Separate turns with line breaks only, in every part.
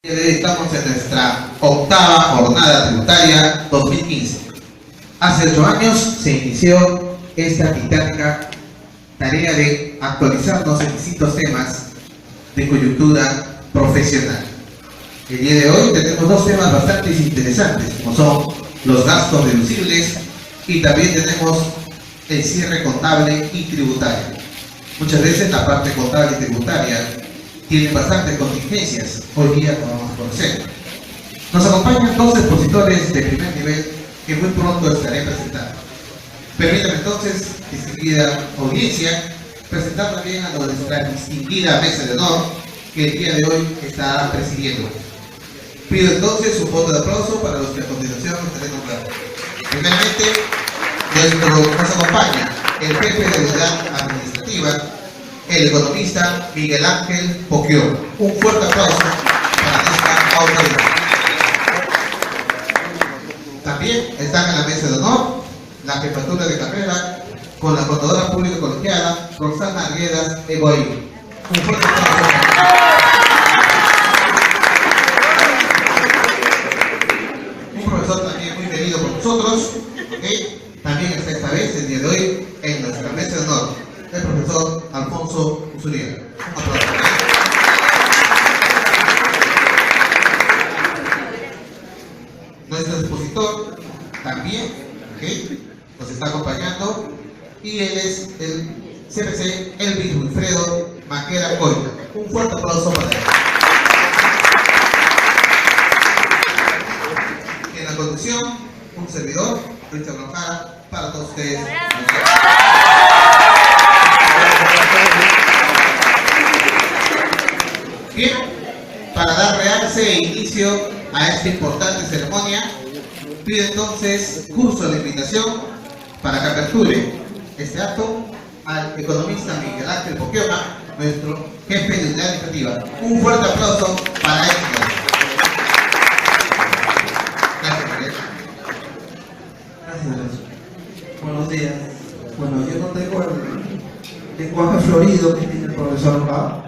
Estamos en nuestra octava jornada tributaria 2015. Hace 8 años se inició esta titánica tarea de actualizarnos en distintos temas de coyuntura profesional. El día de hoy tenemos dos temas bastante interesantes, como son los gastos deducibles y también tenemos el cierre contable y tributario. Muchas veces la parte contable y tributaria tiene bastantes contingencias, hoy día como vamos a conocer. Nos acompañan dos expositores de primer nivel que muy pronto estaré presentando. Permítanme entonces, distinguida audiencia, presentar también a nuestra distinguida mesa de honor que el día de hoy estará presidiendo. Pido entonces un voto de aplauso para los que a continuación estaré nombrando. Primeramente, nos acompaña el jefe de unidad administrativa, el economista Miguel Ángel Poquió. Un fuerte aplauso para esta autoridad. También están en la mesa de honor la jefatura de carrera con la contadora pública colegiada Roxana Arguedas Egoí. Un fuerte aplauso. Un profesor también muy querido por nosotros, ¿okay? También está esta vez, el día de hoy, en nuestra mesa de honor, el profesor Alfonso Usuriaga. Un aplauso. Nuestro expositor también, ¿okay?, nos está acompañando, y él es el CPC Elvis Wilfredo Maquera Coita. Un fuerte aplauso para él. En la conducción, un servidor, Richard Ojara, para todos ustedes. Bien, para dar realce e inicio a esta importante ceremonia, pido entonces curso de invitación para que aperture este acto al economista Miguel Ángel Poquió, nuestro jefe de unidad administrativa. Un fuerte aplauso para él. Gracias, Miguel.
Gracias. Buenos días. Bueno, yo no tengo el lenguaje florido que tiene el profesor Pau,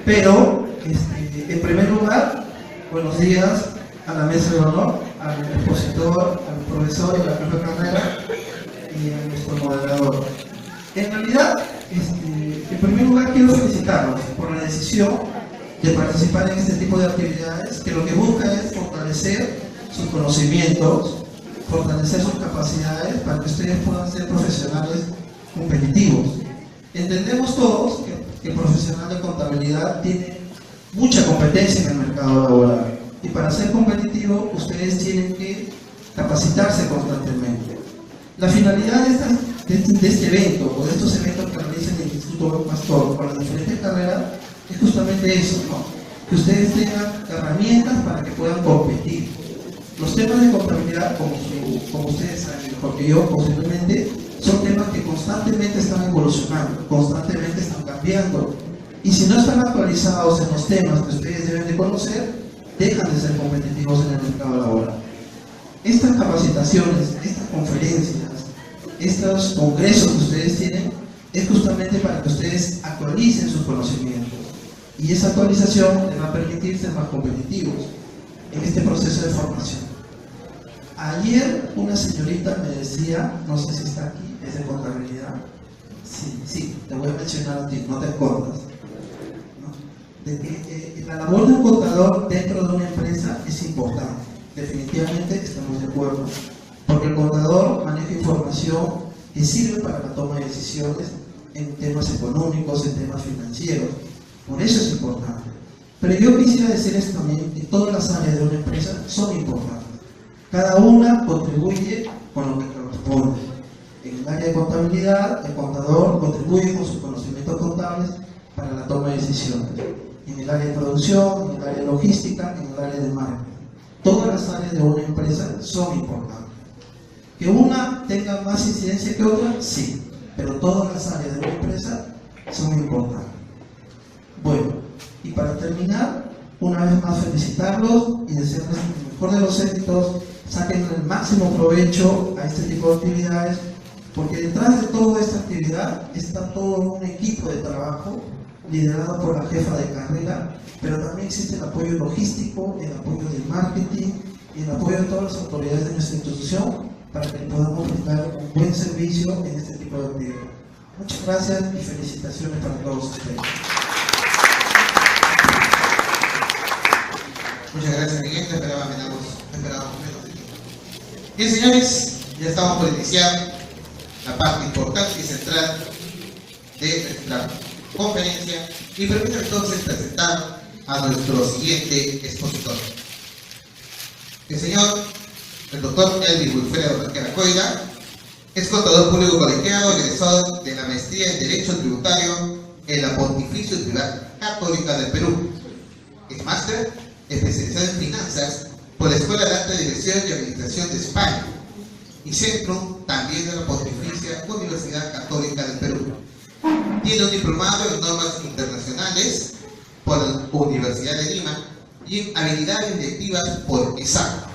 pero en primer lugar, buenos días a la mesa de honor, al expositor, al profesor y a la jefa de carrera y a nuestro moderador. En realidad, en primer lugar quiero felicitarlos por la decisión de participar en este tipo de actividades, que lo que busca es fortalecer sus conocimientos, fortalecer sus capacidades para que ustedes puedan ser profesionales competitivos. Entendemos todos que el profesional de contabilidad tiene mucha competencia en el mercado laboral, y para ser competitivo ustedes tienen que capacitarse constantemente. La finalidad de este evento, o de estos eventos que realiza el Instituto Pastor con las diferentes carreras, es justamente eso, ¿no? Que ustedes tengan herramientas para que puedan competir. Los temas de contabilidad, como ustedes saben mejor que yo posiblemente, son temas que constantemente están evolucionando, constantemente están cambiando, y si no están actualizados en los temas que ustedes deben de conocer, dejan de ser competitivos en el mercado laboral. Estas capacitaciones, estas conferencias, estos congresos que ustedes tienen, es justamente para que ustedes actualicen sus conocimientos, y esa actualización les va a permitir ser más competitivos en este proceso de formación. Ayer una señorita me decía, no sé si está aquí, es de contabilidad. Sí, te voy a mencionar a ti, no te escondas, ¿no? De que la labor de un contador dentro de una empresa es importante. Definitivamente estamos de acuerdo, porque el contador maneja información que sirve para la toma de decisiones en temas económicos, en temas financieros. Por eso es importante. Pero yo quisiera decirles también que todas las áreas de una empresa son importantes. Cada una contribuye con lo que corresponde. En el área de contabilidad, el contador contribuye con sus conocimientos contables para la toma de decisiones. En el área de producción, en el área de logística, en el área de marketing. Todas las áreas de una empresa son importantes. Que una tenga más incidencia que otra, sí, pero todas las áreas de una empresa son importantes. Bueno, y para terminar, una vez más felicitarlos y desearles el mejor de los éxitos, saquen el máximo provecho a este tipo de actividades, porque detrás de toda esta actividad está todo un equipo de trabajo liderado por la jefa de carrera, pero también existe el apoyo logístico, el apoyo del marketing y el apoyo de todas las autoridades de nuestra institución para que podamos brindar un buen servicio en este tipo de actividad. Muchas gracias y felicitaciones para todos ustedes.
Muchas gracias, Miguel. Esperábamos menos de tiempo. Bien, señores, ya estamos por iniciar la parte importante y central de nuestra conferencia y permítame entonces presentar a nuestro siguiente expositor. El señor, el doctor Elvis Wilfredo Márquez Coira, es contador público colegiado, egresado de la maestría en Derecho Tributario en la Pontificia Universidad Católica del Perú. Es máster especializado en finanzas por la Escuela de Alta Dirección y Administración de España y centro también de la Pontificia Universidad Católica del Perú. Tiene un diplomado en normas internacionales por la Universidad de Lima y en habilidades directivas por ESAC.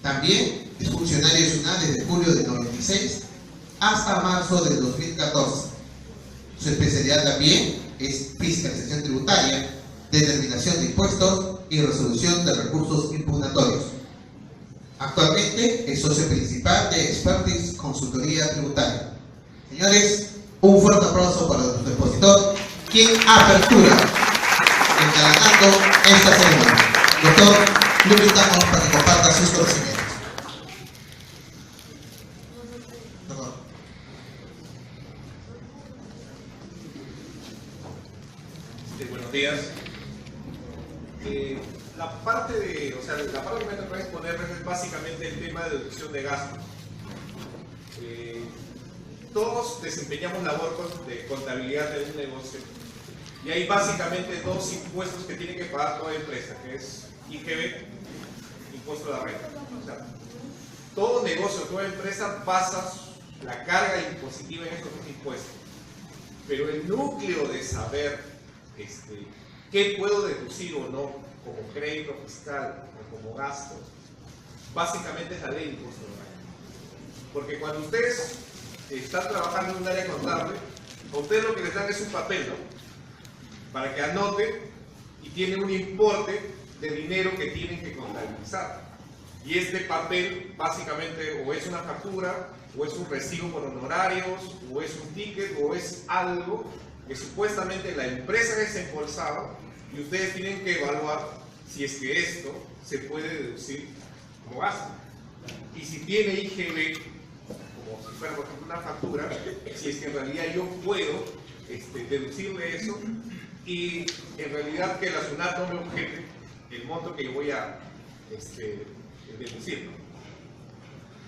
También es funcionario nacional desde julio de 96 hasta marzo de 2014. Su especialidad también es fiscalización tributaria, determinación de impuestos y resolución de recursos impugnatorios. Actualmente es socio principal de Expertise Consultoría Tributaria. Señores, un fuerte aplauso para nuestro expositor, quien apertura encadenando esta ceremonia. Doctor, lo invitamos para que comparta sus conocimientos. Doctor.
Buenos días. La parte que me toca exponer es básicamente el tema de deducción de gastos. Todos desempeñamos labor de contabilidad de un negocio y hay básicamente dos impuestos que tiene que pagar toda empresa, que es IGB, impuesto a la renta. O sea, todo negocio, toda empresa basa la carga impositiva en estos dos impuestos. Pero el núcleo de saber qué puedo deducir o no como crédito fiscal o como gasto, básicamente es la ley de impuesto a la renta. Porque cuando ustedes están trabajando en un área contable, a ustedes lo que les dan es un papel, ¿no? Para que anoten y tienen un importe de dinero que tienen que contabilizar. Y este papel básicamente o es una factura, o es un recibo por honorarios, o es un ticket, o es algo que supuestamente la empresa ha desembolsado y ustedes tienen que evaluar si es que esto se puede deducir como gasto. Y si tiene IGB, como si fuera por ejemplo una factura, si es que en realidad yo puedo deducirle eso y en realidad que la SUNAT no me objete el monto que yo voy a deducir, ¿no?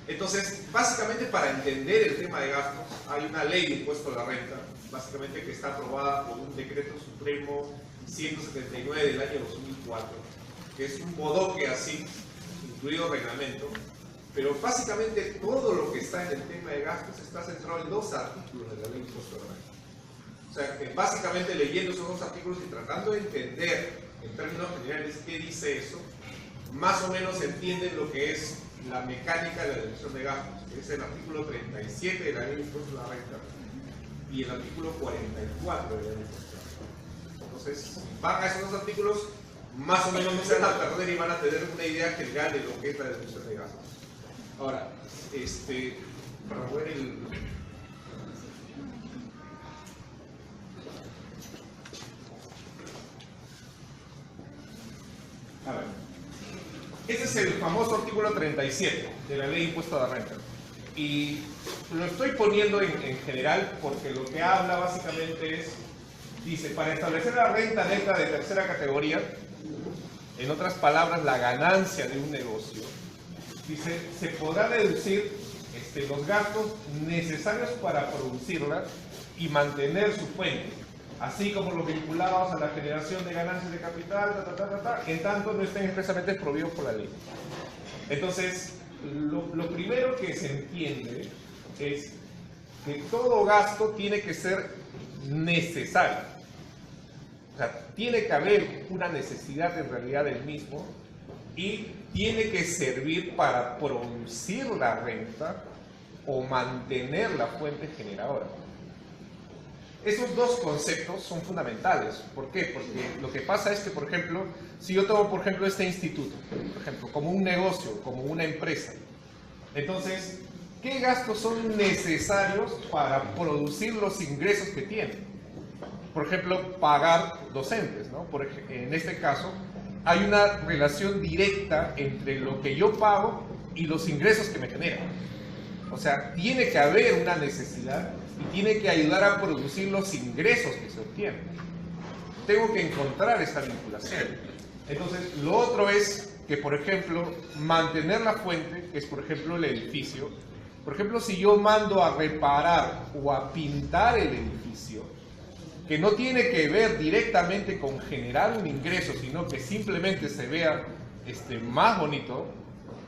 Entonces, básicamente para entender el tema de gastos, hay una ley de impuesto a la renta, básicamente que está aprobada por un decreto supremo 179 del año 2004, que es un bodoque así, incluido reglamento, pero básicamente todo lo que está en el tema de gastos está centrado en dos artículos de la ley de impuesto a la renta. O sea, que básicamente leyendo esos dos artículos y tratando de entender en términos generales qué dice eso, más o menos entienden lo que es la mecánica de la deducción de gastos, que es el artículo 37 de la ley de impuesto a la renta y el artículo 44 de la ley de impuesto a la renta. Entonces, si van a esos dos artículos, más o menos no se van a perder y van a tener una idea general de lo que es la deducción de gastos. Ahora, para ver el... A ver. Este es el famoso artículo 37 de la ley de impuesto a la renta. Y lo estoy poniendo en general porque lo que habla básicamente es, dice, para establecer la renta neta de tercera categoría, en otras palabras, la ganancia de un negocio, dice, se podrá deducir los gastos necesarios para producirla y mantener su fuente, así como los vinculados a la generación de ganancias de capital, en tanto no estén expresamente prohibidos por la ley. Entonces, lo primero que se entiende es que todo gasto tiene que ser necesario. O sea, tiene que haber una necesidad en realidad del mismo y tiene que servir para producir la renta o mantener la fuente generadora. esos dos conceptos son fundamentales. ¿Por qué? Porque lo que pasa es que, por ejemplo, si yo tomo, por ejemplo, este instituto, por ejemplo, como un negocio, como una empresa, entonces, ¿qué gastos son necesarios para producir los ingresos que tiene? Por ejemplo, pagar docentes, ¿no? En este caso, hay una relación directa entre lo que yo pago y los ingresos que me generan. O sea, tiene que haber una necesidad y tiene que ayudar a producir los ingresos que se obtienen. Tengo que encontrar esa vinculación. Entonces, lo otro es que, por ejemplo, mantener la fuente, que es, por ejemplo, el edificio. Por ejemplo, si yo mando a reparar o a pintar el edificio, que no tiene que ver directamente con generar un ingreso, sino que simplemente se vea más bonito,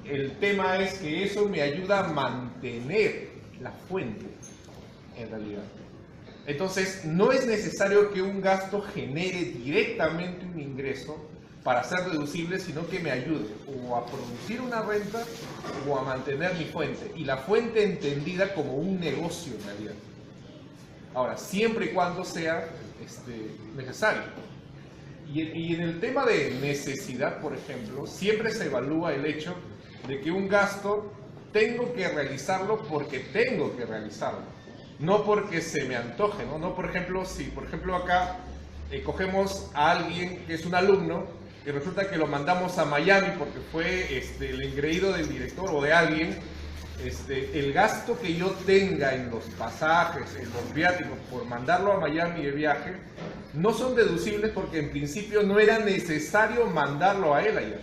el tema es que eso me ayuda a mantener la fuente, en realidad. Entonces, no es necesario que un gasto genere directamente un ingreso para ser deducible, sino que me ayude o a producir una renta o a mantener mi fuente. Y la fuente entendida como un negocio, en realidad. Ahora, siempre y cuando sea necesario. Y en el tema de necesidad, por ejemplo, siempre se evalúa el hecho de que un gasto tengo que realizarlo porque tengo que realizarlo, no porque se me antoje, ¿no? No, por ejemplo, si por ejemplo acá cogemos a alguien que es un alumno y resulta que lo mandamos a Miami porque fue el engreído del director o de alguien, el gasto que yo tenga en los pasajes, en los viáticos por mandarlo a Miami de viaje, no son deducibles porque en principio no era necesario mandarlo a él allá.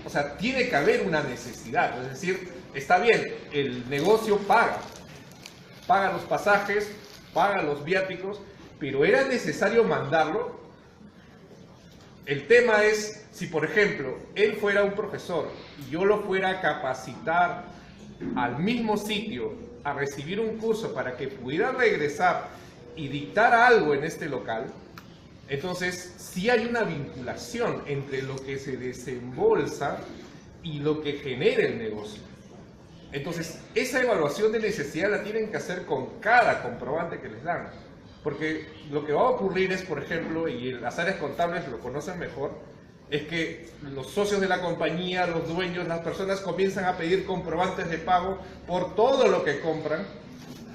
O sea, tiene que haber una necesidad, es decir, está bien, el negocio paga los pasajes, paga los viáticos, pero ¿era necesario mandarlo? El tema es, si por ejemplo, él fuera un profesor y yo lo fuera a capacitar al mismo sitio, a recibir un curso para que pudiera regresar y dictar algo en este local, entonces sí hay una vinculación entre lo que se desembolsa y lo que genera el negocio. Entonces, esa evaluación de necesidad la tienen que hacer con cada comprobante que les dan. Porque lo que va a ocurrir es, por ejemplo, y las áreas contables lo conocen mejor, es que los socios de la compañía, los dueños, las personas comienzan a pedir comprobantes de pago por todo lo que compran,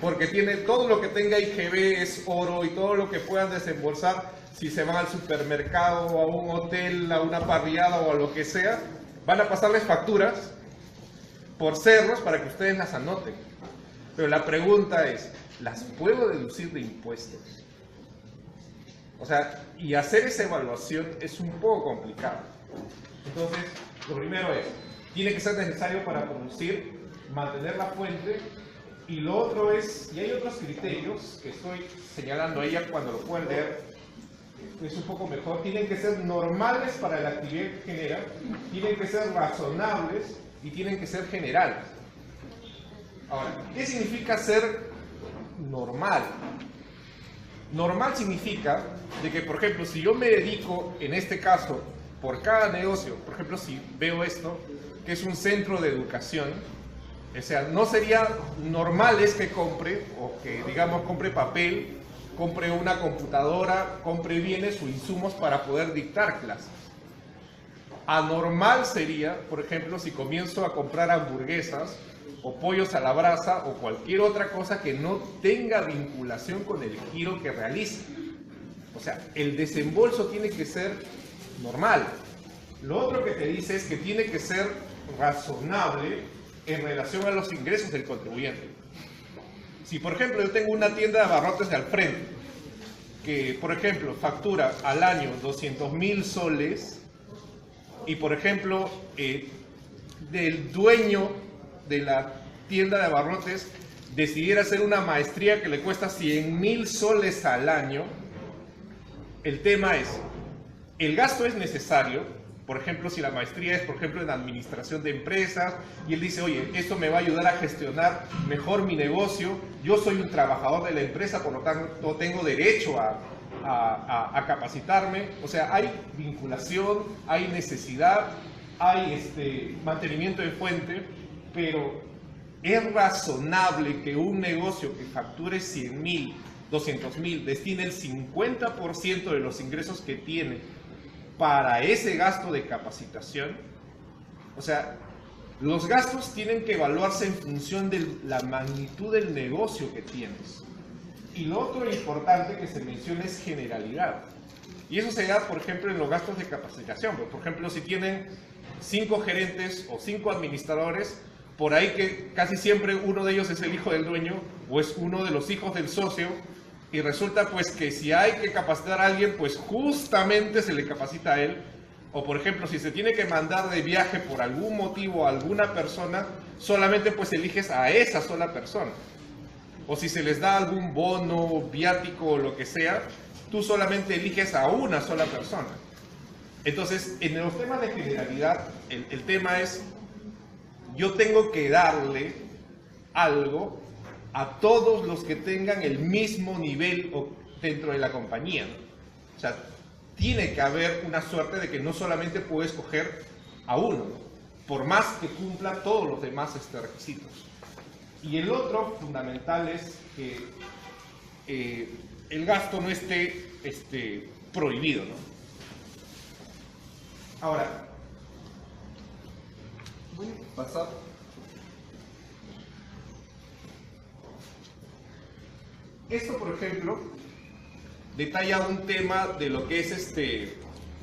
porque todo lo que tenga IGB es oro y todo lo que puedan desembolsar, si se van al supermercado o a un hotel, a una parrillada o a lo que sea, van a pasarles facturas por cerros para que ustedes las anoten. Pero la pregunta es, ¿las puedo deducir de impuestos? O sea, y hacer esa evaluación es un poco complicado. Entonces, lo primero es, tiene que ser necesario para producir, mantener la fuente, y lo otro es, y hay otros criterios que estoy señalando ahí cuando lo pueden leer, es un poco mejor, tienen que ser normales para la actividad que genera, tienen que ser razonables y tienen que ser generales. Ahora, ¿qué significa ser normal? Normal significa de que, por ejemplo, si yo me dedico, en este caso, por cada negocio, por ejemplo, si veo esto, que es un centro de educación, o sea, no sería normal es que compre, o que, digamos, compre papel, compre una computadora, compre bienes o insumos para poder dictar clases. Anormal sería, por ejemplo, si comienzo a comprar hamburguesas, o pollos a la brasa, o cualquier otra cosa que no tenga vinculación con el giro que realice. O sea, el desembolso tiene que ser normal. Lo otro que te dice es que tiene que ser razonable en relación a los ingresos del contribuyente. Si, por ejemplo, yo tengo una tienda de abarrotes de al frente, que, por ejemplo, factura al año 200.000 soles, y, por ejemplo, del dueño de la tienda de abarrotes decidiera hacer una maestría que le cuesta 100.000 soles al año, el tema es, el gasto es necesario. Por ejemplo, si la maestría es, por ejemplo, en administración de empresas, y él dice, oye, esto me va a ayudar a gestionar mejor mi negocio, yo soy un trabajador de la empresa, por lo tanto tengo derecho a capacitarme. O sea, hay vinculación, hay necesidad, hay mantenimiento de fuente, pero ¿Es razonable que un negocio que facture 100.000, 200.000, destine el 50% de los ingresos que tiene para ese gasto de capacitación? O sea, los gastos tienen que evaluarse en función de la magnitud del negocio que tienes. Y lo otro importante que se menciona es generalidad. Y eso se da, por ejemplo, en los gastos de capacitación. Por ejemplo, si tienen 5 gerentes o 5 administradores, por ahí que casi siempre uno de ellos es el hijo del dueño o es uno de los hijos del socio, y resulta pues que si hay que capacitar a alguien, pues justamente se le capacita a él. O por ejemplo, si se tiene que mandar de viaje por algún motivo a alguna persona, solamente pues eliges a esa sola persona. O si se les da algún bono, viático o lo que sea, tú solamente eliges a una sola persona. Entonces, en los temas de generalidad, el tema es, yo tengo que darle algo a todos los que tengan el mismo nivel dentro de la compañía, ¿no? O sea, tiene que haber una suerte de que no solamente puedo escoger a uno, ¿no? Por más que cumpla todos los demás requisitos. Y el otro fundamental es que el gasto no esté prohibido, ¿no? Ahora, voy a pasar. Esto, por ejemplo, detalla un tema de lo que es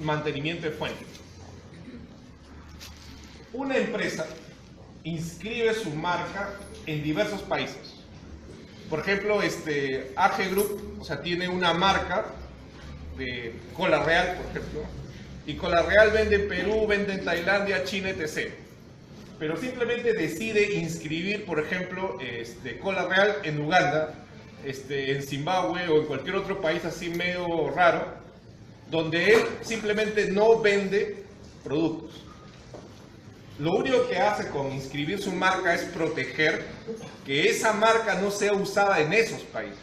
mantenimiento de fuente. Una empresa inscribe su marca en diversos países. Por ejemplo, AG Group, o sea, tiene una marca de Cola Real, por ejemplo, y Cola Real vende en Perú, vende en Tailandia, China, etc. Pero simplemente decide inscribir, por ejemplo, Cola Real en Uganda, en Zimbabue o en cualquier otro país así medio raro, donde él simplemente no vende productos. Lo único que hace con inscribir su marca es proteger que esa marca no sea usada en esos países.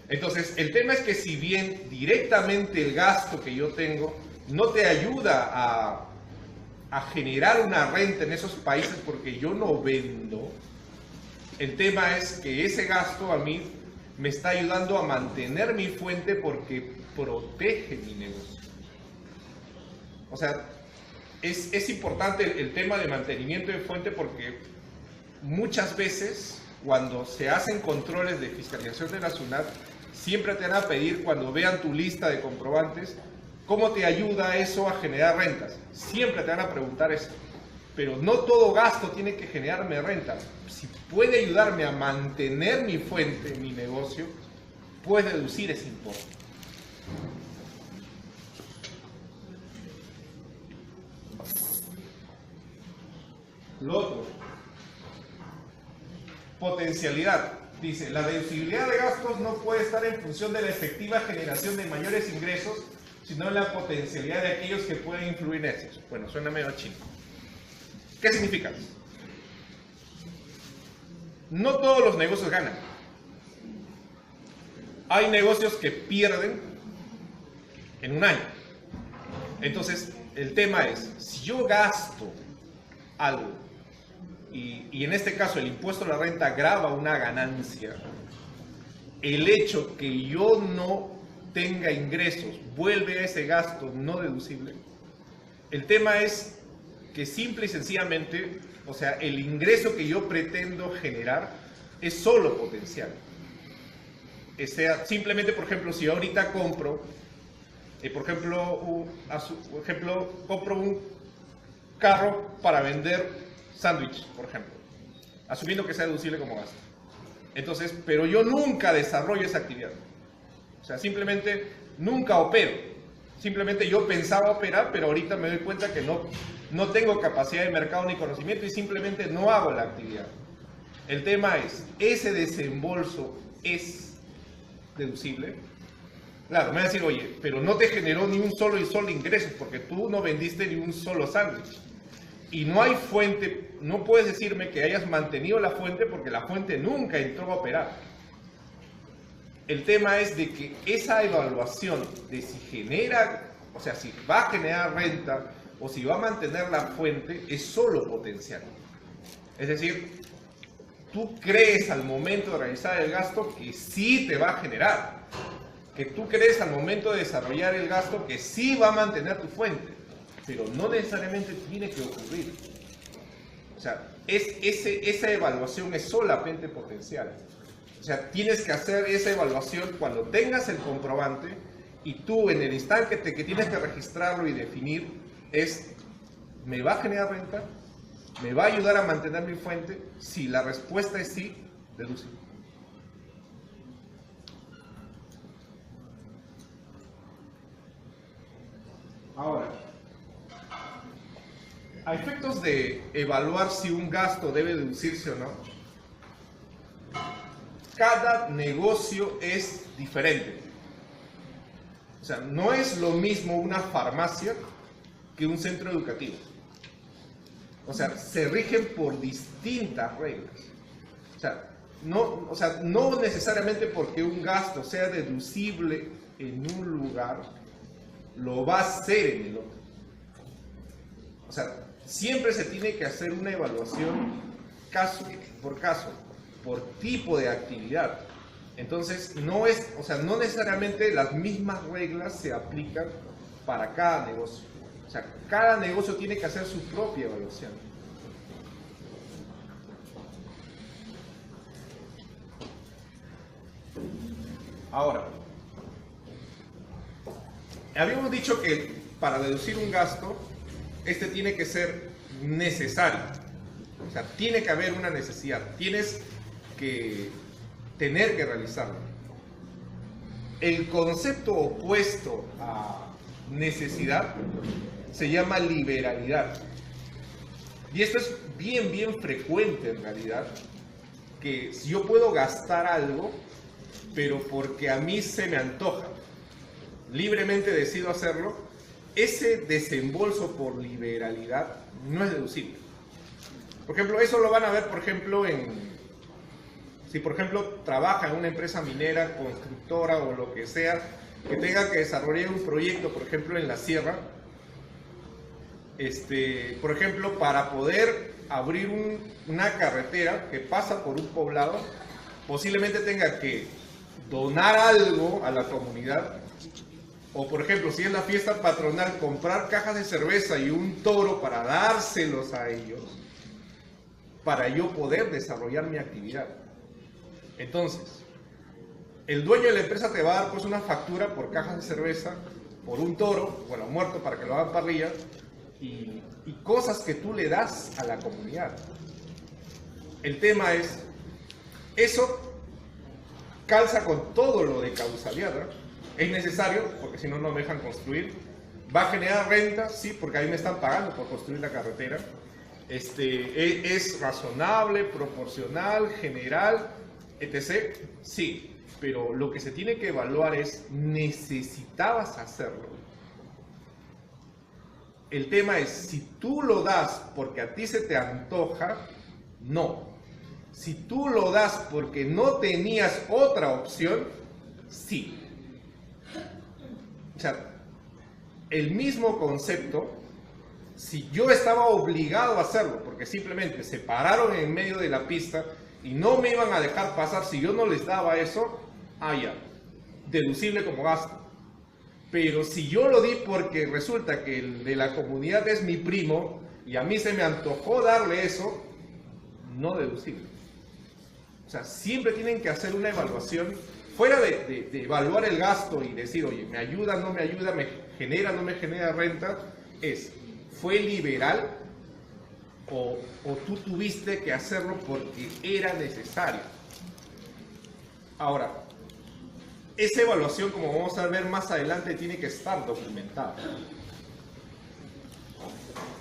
Entonces, el tema es que si bien directamente el gasto que yo tengo no te ayuda a generar una renta en esos países porque yo no vendo, el tema es que ese gasto a mí me está ayudando a mantener mi fuente porque protege mi negocio. O sea, es importante el tema de mantenimiento de fuente porque muchas veces cuando se hacen controles de fiscalización de la SUNAT, siempre te van a pedir cuando vean tu lista de comprobantes, ¿cómo te ayuda eso a generar rentas? Siempre te van a preguntar eso. Pero no todo gasto tiene que generarme renta. Si puede ayudarme a mantener mi fuente, mi negocio, puedes deducir ese impuesto. Lo otro, potencialidad. Dice, la deducibilidad de gastos no puede estar en función de la efectiva generación de mayores ingresos, sino en la potencialidad de aquellos que pueden influir en estos. Bueno, suena medio chino. ¿Qué significa? No todos los negocios ganan. Hay negocios que pierden en un año. Entonces, el tema es, si yo gasto algo, y en este caso el impuesto a la renta grava una ganancia, el hecho que yo no tenga ingresos vuelve a ese gasto no deducible. El tema es que simple y sencillamente, o sea, el ingreso que yo pretendo generar es solo potencial. O sea, simplemente, por ejemplo, si yo ahorita compro, compro un carro para vender sándwich, por ejemplo, asumiendo que sea deducible como gasto. Entonces, pero yo nunca desarrollo esa actividad. O sea, simplemente nunca opero. Simplemente yo pensaba operar, pero ahorita me doy cuenta que no tengo capacidad de mercado ni conocimiento y simplemente no hago la actividad. El tema es, ¿ese desembolso es deducible? Claro, me va a decir, oye, pero no te generó ni un solo ingreso porque tú no vendiste ni un solo sándwich. Y no hay fuente, no puedes decirme que hayas mantenido la fuente porque la fuente nunca entró a operar. El tema es de que esa evaluación de si genera, o sea, si va a generar renta o si va a mantener la fuente es solo potencial. Es decir, tú crees al momento de realizar el gasto que sí te va a generar, que tú crees al momento de desarrollar el gasto que sí va a mantener tu fuente, pero no necesariamente tiene que ocurrir. O sea, esa evaluación es solamente potencial. O sea, tienes que hacer esa evaluación cuando tengas el comprobante y tú en el instante que tienes que registrarlo y definir es, ¿me va a generar renta? ¿Me va a ayudar a mantener mi fuente? Si la respuesta es sí, deduce. Ahora, a efectos de evaluar si un gasto debe deducirse o no, cada negocio es diferente. O sea, no es lo mismo una farmacia que un centro educativo. O sea, se rigen por distintas reglas. O sea, no necesariamente porque un gasto sea deducible en un lugar, lo va a ser en el otro. O sea, siempre se tiene que hacer una evaluación caso por caso, por tipo de actividad. Entonces, no necesariamente las mismas reglas se aplican para cada negocio. O sea, cada negocio tiene que hacer su propia evaluación. Ahora, habíamos dicho que para deducir un gasto, este tiene que ser necesario. O sea, tiene que haber una necesidad. Tienes que tener que realizarlo. El concepto opuesto a necesidad se llama liberalidad. Y esto es bien frecuente en realidad, que si yo puedo gastar algo, pero porque a mí se me antoja, libremente decido hacerlo, ese desembolso por liberalidad no es deducible. Por ejemplo, eso lo van a ver, por ejemplo, si por ejemplo trabaja en una empresa minera, constructora o lo que sea, que tenga que desarrollar un proyecto, por ejemplo, en la sierra, por ejemplo, para poder abrir una carretera que pasa por un poblado, posiblemente tenga que donar algo a la comunidad, o por ejemplo, si es la fiesta patronal, comprar cajas de cerveza y un toro para dárselos a ellos, para yo poder desarrollar mi actividad. Entonces, el dueño de la empresa te va a dar pues una factura por cajas de cerveza, por un toro, bueno, muerto para que lo hagan parrilla, y cosas que tú le das a la comunidad. El tema es, eso calza con todo lo de causalidad, ¿no? Es necesario, porque si no, no me dejan construir. Va a generar renta, sí, porque ahí me están pagando por construir la carretera. Es razonable, proporcional, general, etc. Sí, pero lo que se tiene que evaluar es, ¿necesitabas hacerlo? El tema es, si tú lo das porque a ti se te antoja, no. Si tú lo das porque no tenías otra opción, sí. O sea, el mismo concepto, si yo estaba obligado a hacerlo, porque simplemente se pararon en medio de la pista y no me iban a dejar pasar si yo no les daba eso, ya, deducible como gasto. Pero si yo lo di porque resulta que el de la comunidad es mi primo y a mí se me antojó darle eso, no deducible. O sea, siempre tienen que hacer una evaluación fuera de evaluar el gasto y decir, oye, ¿me ayuda, no me ayuda, me genera, no me genera renta? ¿Fue liberal o tú tuviste que hacerlo porque era necesario? Ahora, esa evaluación, como vamos a ver más adelante, tiene que estar documentada.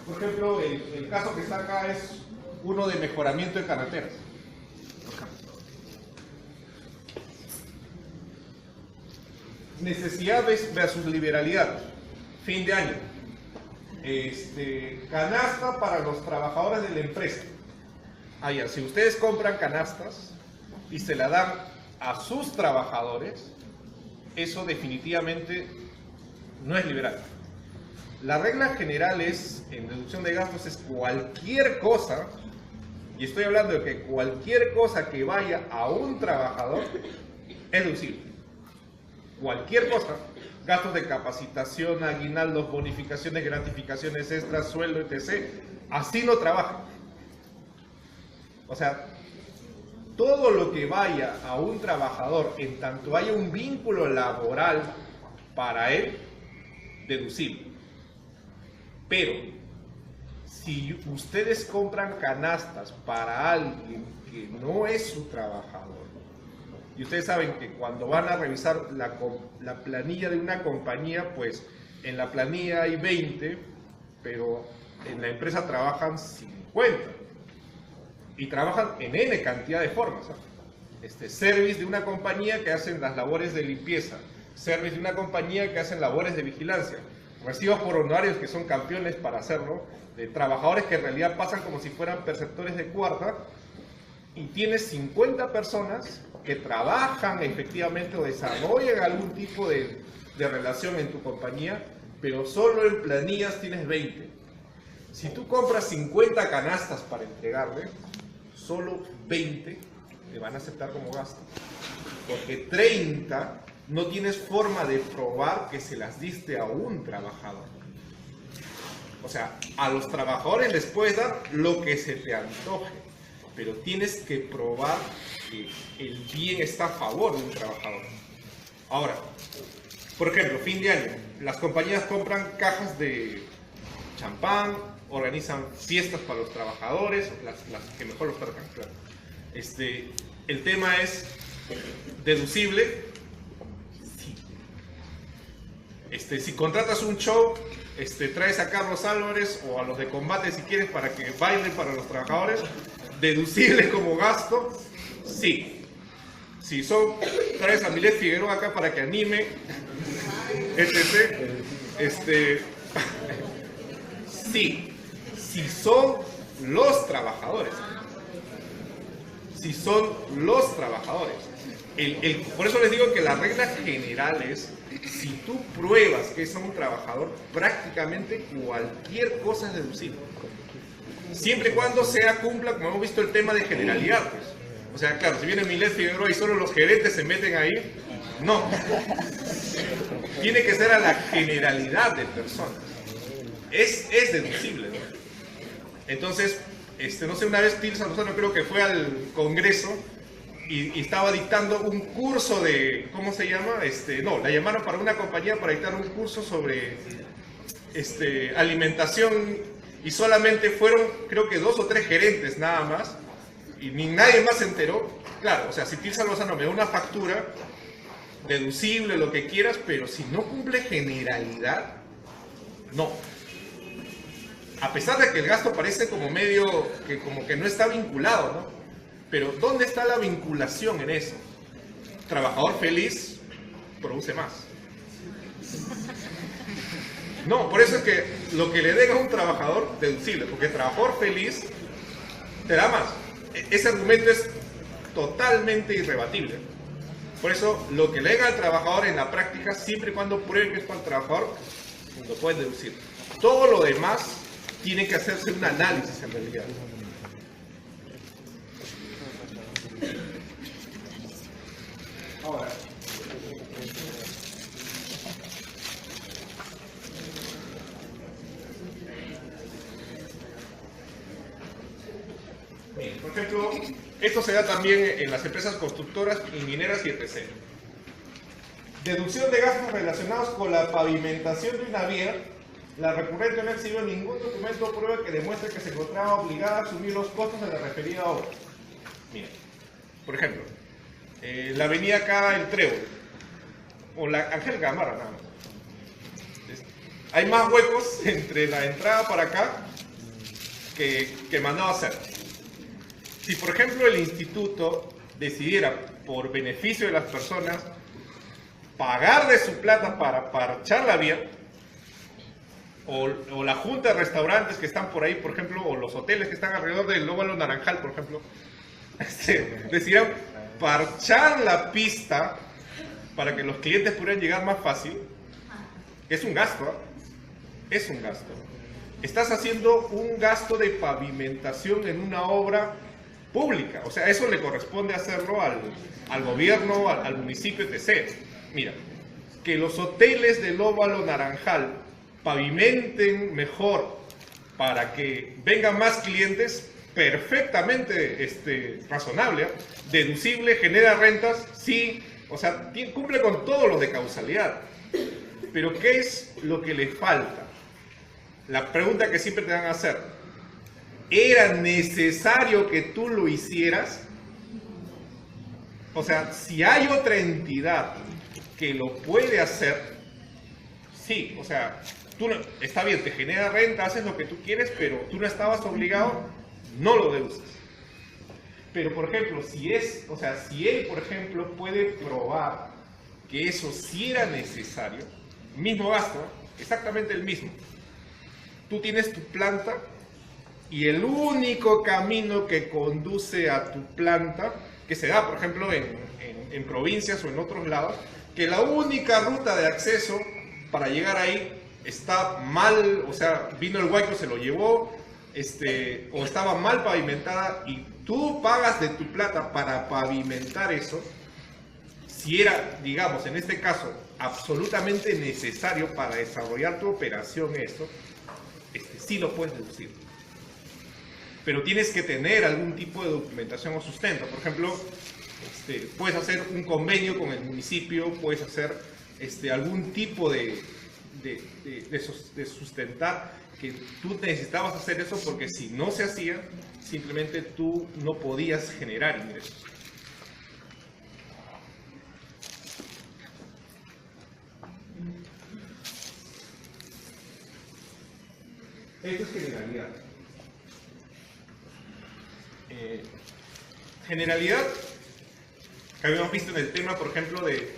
Por ejemplo, el caso que está acá es uno de mejoramiento de carreteras. Necesidad versus liberalidad. Fin de año. Canasta para los trabajadores de la empresa. Ya, si ustedes compran canastas y se la dan a sus trabajadores, eso definitivamente no es liberal. La regla general es, en deducción de gastos, es cualquier cosa Y estoy hablando de que cualquier cosa que vaya a un trabajador es deducible. Cualquier cosa, gastos de capacitación, aguinaldos, bonificaciones, gratificaciones extras, sueldo, etc. Así no trabaja. O sea, todo lo que vaya a un trabajador, en tanto haya un vínculo laboral para él, deducible. Pero, si ustedes compran canastas para alguien que no es su trabajador, y ustedes saben que cuando van a revisar la planilla de una compañía, pues en la planilla hay 20, pero en la empresa trabajan 50. Y trabajan en N cantidad de formas. Service de una compañía que hacen las labores de limpieza, service de una compañía que hacen labores de vigilancia, recibos por honorarios que son campeones para hacerlo, de trabajadores que en realidad pasan como si fueran perceptores de cuarta, y tienes 50 personas que trabajan efectivamente o desarrollan algún tipo de relación en tu compañía, pero solo en planillas tienes 20. Si tú compras 50 canastas para entregarle, solo 20 te van a aceptar como gasto, porque 30 no tienes forma de probar que se las diste a un trabajador. O sea, a los trabajadores les puedes dar lo que se te antoje, pero tienes que probar que el bien está a favor de un trabajador. Ahora, por ejemplo, fin de año, las compañías compran cajas de champán, organizan fiestas para los trabajadores, las que mejor los tratan, claro. El tema es deducible. Sí. Si contratas un show, traes a Carlos Álvarez o a los de combate si quieres para que bailen para los trabajadores, deducible como gasto, sí. Si traes a Milet Figueroa acá para que anime, etc. Sí. Si son los trabajadores. Si son los trabajadores. Por eso les digo que la regla general es, si tú pruebas que es un trabajador, prácticamente cualquier cosa es deducible. Siempre y cuando cumpla, como hemos visto, el tema de generalidad. Pues. O sea, claro, si viene Milet Figueroa y solo los gerentes se meten ahí, no. Tiene que ser a la generalidad de personas. Es deducible, ¿no? Entonces, no sé, una vez Tilsa Lozano creo que fue al Congreso y estaba dictando un curso de, ¿cómo se llama? No, la llamaron para una compañía para dictar un curso sobre alimentación y solamente fueron, creo que 2 o 3 gerentes nada más y ni nadie más se enteró. Claro, o sea, si Tilsa Lozano me da una factura, deducible, lo que quieras, pero si no cumple generalidad, no. A pesar de que el gasto parece como medio, como que no está vinculado, ¿no? Pero ¿dónde está la vinculación en eso? Trabajador feliz produce más. No, por eso es que lo que le den a un trabajador, deducible, porque trabajador feliz te da más. Ese argumento es totalmente irrebatible. Por eso, lo que le den al trabajador en la práctica, siempre y cuando prueben que es para el trabajador, lo pueden deducir. Todo lo demás tiene que hacerse un análisis en realidad. Ahora, bien, por ejemplo, esto se da también en las empresas constructoras y mineras y etc. Deducción de gastos relacionados con la pavimentación de una vía. La recurrente no exhibió ningún documento o prueba que demuestre que se encontraba obligada a asumir los costos de la referida obra. Mira, por ejemplo, la avenida acá, el Trébol, o la Ángel Gamarra, nada más. Hay más huecos entre la entrada para acá que mandaba hacer. Si, por ejemplo, el instituto decidiera, por beneficio de las personas, pagar de su plata para parchar la vía, o la junta de restaurantes que están por ahí, por ejemplo, o los hoteles que están alrededor del Óvalo Naranjal, por ejemplo, decidieran parchar la pista para que los clientes pudieran llegar más fácil, es un gasto, ¿eh? Es un gasto. Estás haciendo un gasto de pavimentación en una obra pública. O sea, eso le corresponde hacerlo al gobierno, al municipio, etc. Mira, que los hoteles del Óvalo Naranjal pavimenten mejor para que vengan más clientes, perfectamente razonable, deducible, genera rentas, sí, o sea, cumple con todo lo de causalidad. Pero ¿qué es lo que le falta? La pregunta que siempre te van a hacer: ¿era necesario que tú lo hicieras? O sea, si hay otra entidad que lo puede hacer, sí, o sea, tú no, está bien, te genera renta, haces lo que tú quieres, pero tú no estabas obligado, no lo deduces. Pero, por ejemplo, si él, por ejemplo, puede probar que eso sí era necesario, mismo gasto, exactamente el mismo. Tú tienes tu planta y el único camino que conduce a tu planta, que se da, por ejemplo, en provincias o en otros lados, que la única ruta de acceso para llegar ahí está mal, o sea, vino el huaico, se lo llevó, o estaba mal pavimentada, y tú pagas de tu plata para pavimentar eso. Si era, digamos, en este caso, absolutamente necesario para desarrollar tu operación eso, sí lo puedes deducir. Pero tienes que tener algún tipo de documentación o sustento. Por ejemplo, puedes hacer un convenio con el municipio, puedes hacer algún tipo de sustentar que tú necesitabas hacer eso, porque si no se hacía, simplemente tú no podías generar ingresos. Esto es generalidad. Generalidad que habíamos visto en el tema, por ejemplo, de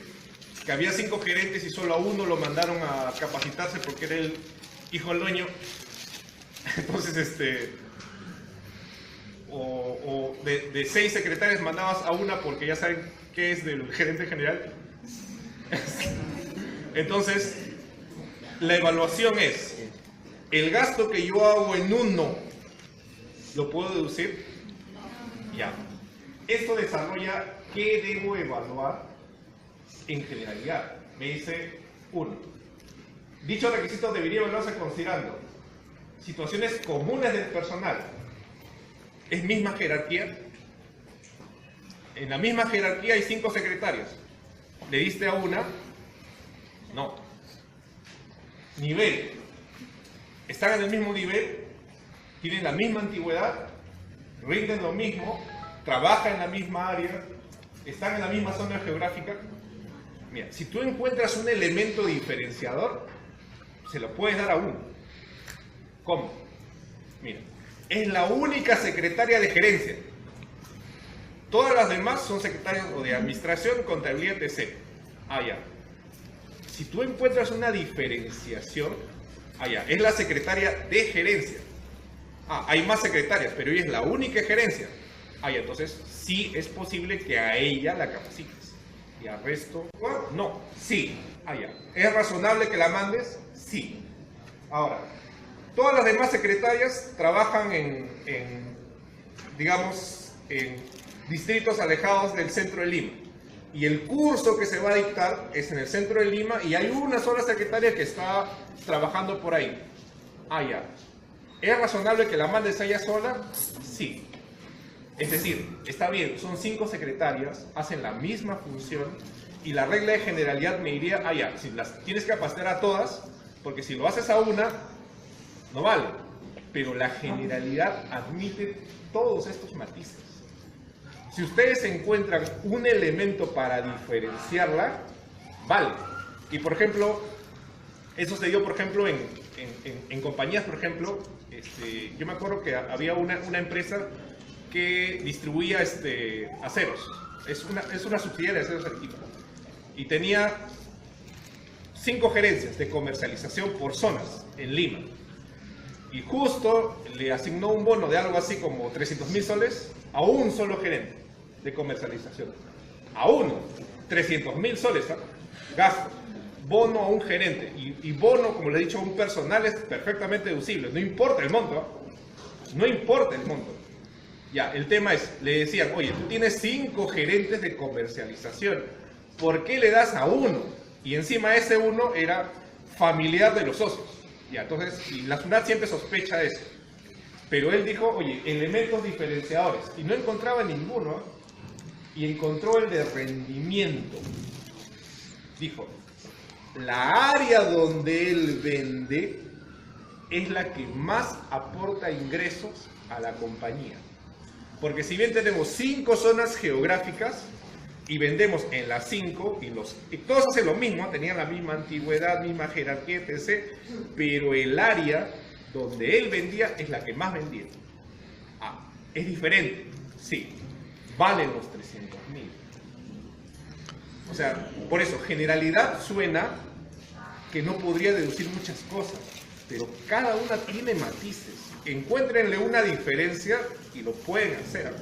que había 5 gerentes y solo a uno lo mandaron a capacitarse porque era el hijo del dueño. Entonces, o de 6 secretarias mandabas a una porque ya saben qué es del gerente general. Entonces, la evaluación es: el gasto que yo hago en uno, ¿lo puedo deducir? Ya. Esto desarrolla qué debo evaluar en generalidad. Me dice 1. Dicho requisito debería evaluarse considerando situaciones comunes del personal. ¿Es misma jerarquía? En la misma jerarquía hay 5 secretarias. ¿Le diste a una? No. Nivel. ¿Están en el mismo nivel? ¿Tienen la misma antigüedad? ¿Rinden lo mismo? ¿Trabajan en la misma área? ¿Están en la misma zona geográfica? Mira, si tú encuentras un elemento diferenciador, se lo puedes dar a uno. ¿Cómo? Mira, es la única secretaria de gerencia. Todas las demás son secretarias o de administración, contabilidad, etc. Ah, ya. Si tú encuentras una diferenciación, ah, ya, es la secretaria de gerencia. Ah, hay más secretarias, pero ella es la única gerencia. Ah, ya, entonces sí es posible que a ella la capacites. Y al resto, no, sí. Ah, ya. ¿Es razonable que la mandes? Sí. Ahora, todas las demás secretarias trabajan digamos, en distritos alejados del centro de Lima. Y el curso que se va a dictar es en el centro de Lima y hay una sola secretaria que está trabajando por ahí. Ah, ya. ¿Es razonable que la mandes a ella sola? Sí. Es decir, está bien, son 5 secretarias, hacen la misma función y la regla de generalidad me diría, ah, ya, si las tienes que capacitar a todas, porque si lo haces a una, no vale. Pero la generalidad admite todos estos matices. Si ustedes encuentran un elemento para diferenciarla, vale. Y por ejemplo, eso se dio, por ejemplo, en compañías, por ejemplo, yo me acuerdo que había una empresa que distribuía aceros. Es una subsidiaria de Aceros Arequipa. Y tenía 5 gerencias de comercialización por zonas en Lima. Y justo le asignó un bono de algo así como 300.000 soles a un solo gerente de comercialización. A uno, 300.000 soles, ¿eh? Gasto. Bono a un gerente. Y bono, como le he dicho, a un personal es perfectamente deducible. No importa el monto, ¿eh? No importa el monto. Ya, el tema es, le decían, oye, tú tienes 5 gerentes de comercialización, ¿por qué le das a uno? Y encima ese uno era familiar de los socios. Ya, entonces, y la SUNAT siempre sospecha de eso. Pero él dijo, oye, elementos diferenciadores, y no encontraba ninguno, y encontró el de rendimiento. Dijo, la área donde él vende es la que más aporta ingresos a la compañía. Porque si bien tenemos 5 zonas geográficas y vendemos en las 5 y todos hacen lo mismo, tenían la misma antigüedad, misma jerarquía, etc. Pero el área donde él vendía es la que más vendía. Ah, es diferente, sí, valen los 300.000. O sea, por eso, generalidad suena que no podría deducir muchas cosas, pero cada una tiene matices. Encuéntrenle una diferencia y lo pueden hacer.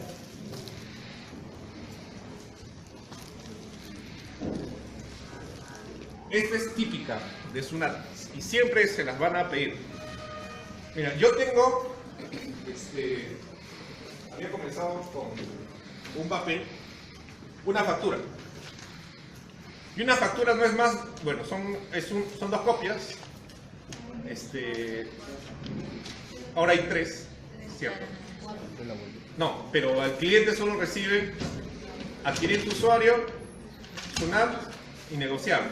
Esta es típica de SUNAT y siempre se las van a pedir. Mira, yo tengo, había comenzado con un papel, una factura. Y una factura no es más, bueno, son 2 copias. Ahora hay 3, ¿cierto? No, pero al cliente solo recibe adquirente usuario, SUNAT y negociable.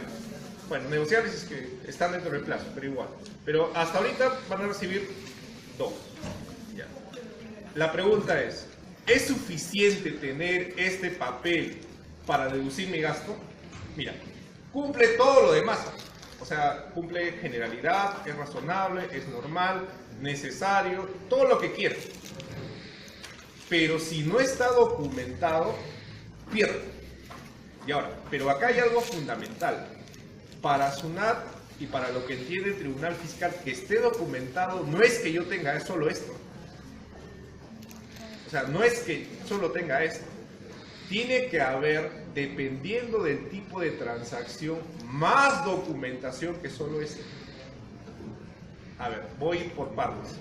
Bueno, negociables es que están dentro del plazo, pero igual. Pero hasta ahorita van a recibir 2. Ya. La pregunta es suficiente tener este papel para deducir mi gasto? Mira, cumple todo lo demás. O sea, cumple generalidad, es razonable, es normal, necesario, todo lo que quieras. Pero si no está documentado, pierde. Y ahora, pero acá hay algo fundamental. Para SUNAT y para lo que entiende el Tribunal Fiscal, que esté documentado, no es que yo tenga solo esto. O sea, no es que solo tenga esto. Tiene que haber, dependiendo del tipo de transacción, más documentación que solo esto. A ver, voy por partes.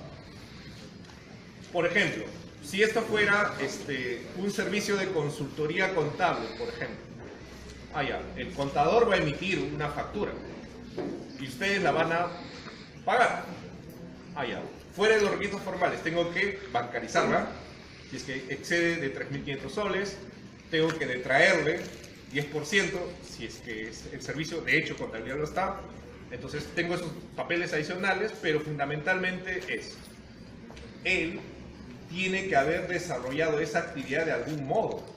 Por ejemplo, si esto fuera un servicio de consultoría contable, por ejemplo. Ya, el contador va a emitir una factura y ustedes la van a pagar. Ya, fuera de los requisitos formales, tengo que bancarizarla. Si es que excede de 3.500 soles, tengo que detraerle 10%, si es que el servicio de hecho contabilidad no está. Entonces tengo esos papeles adicionales, pero fundamentalmente él tiene que haber desarrollado esa actividad de algún modo.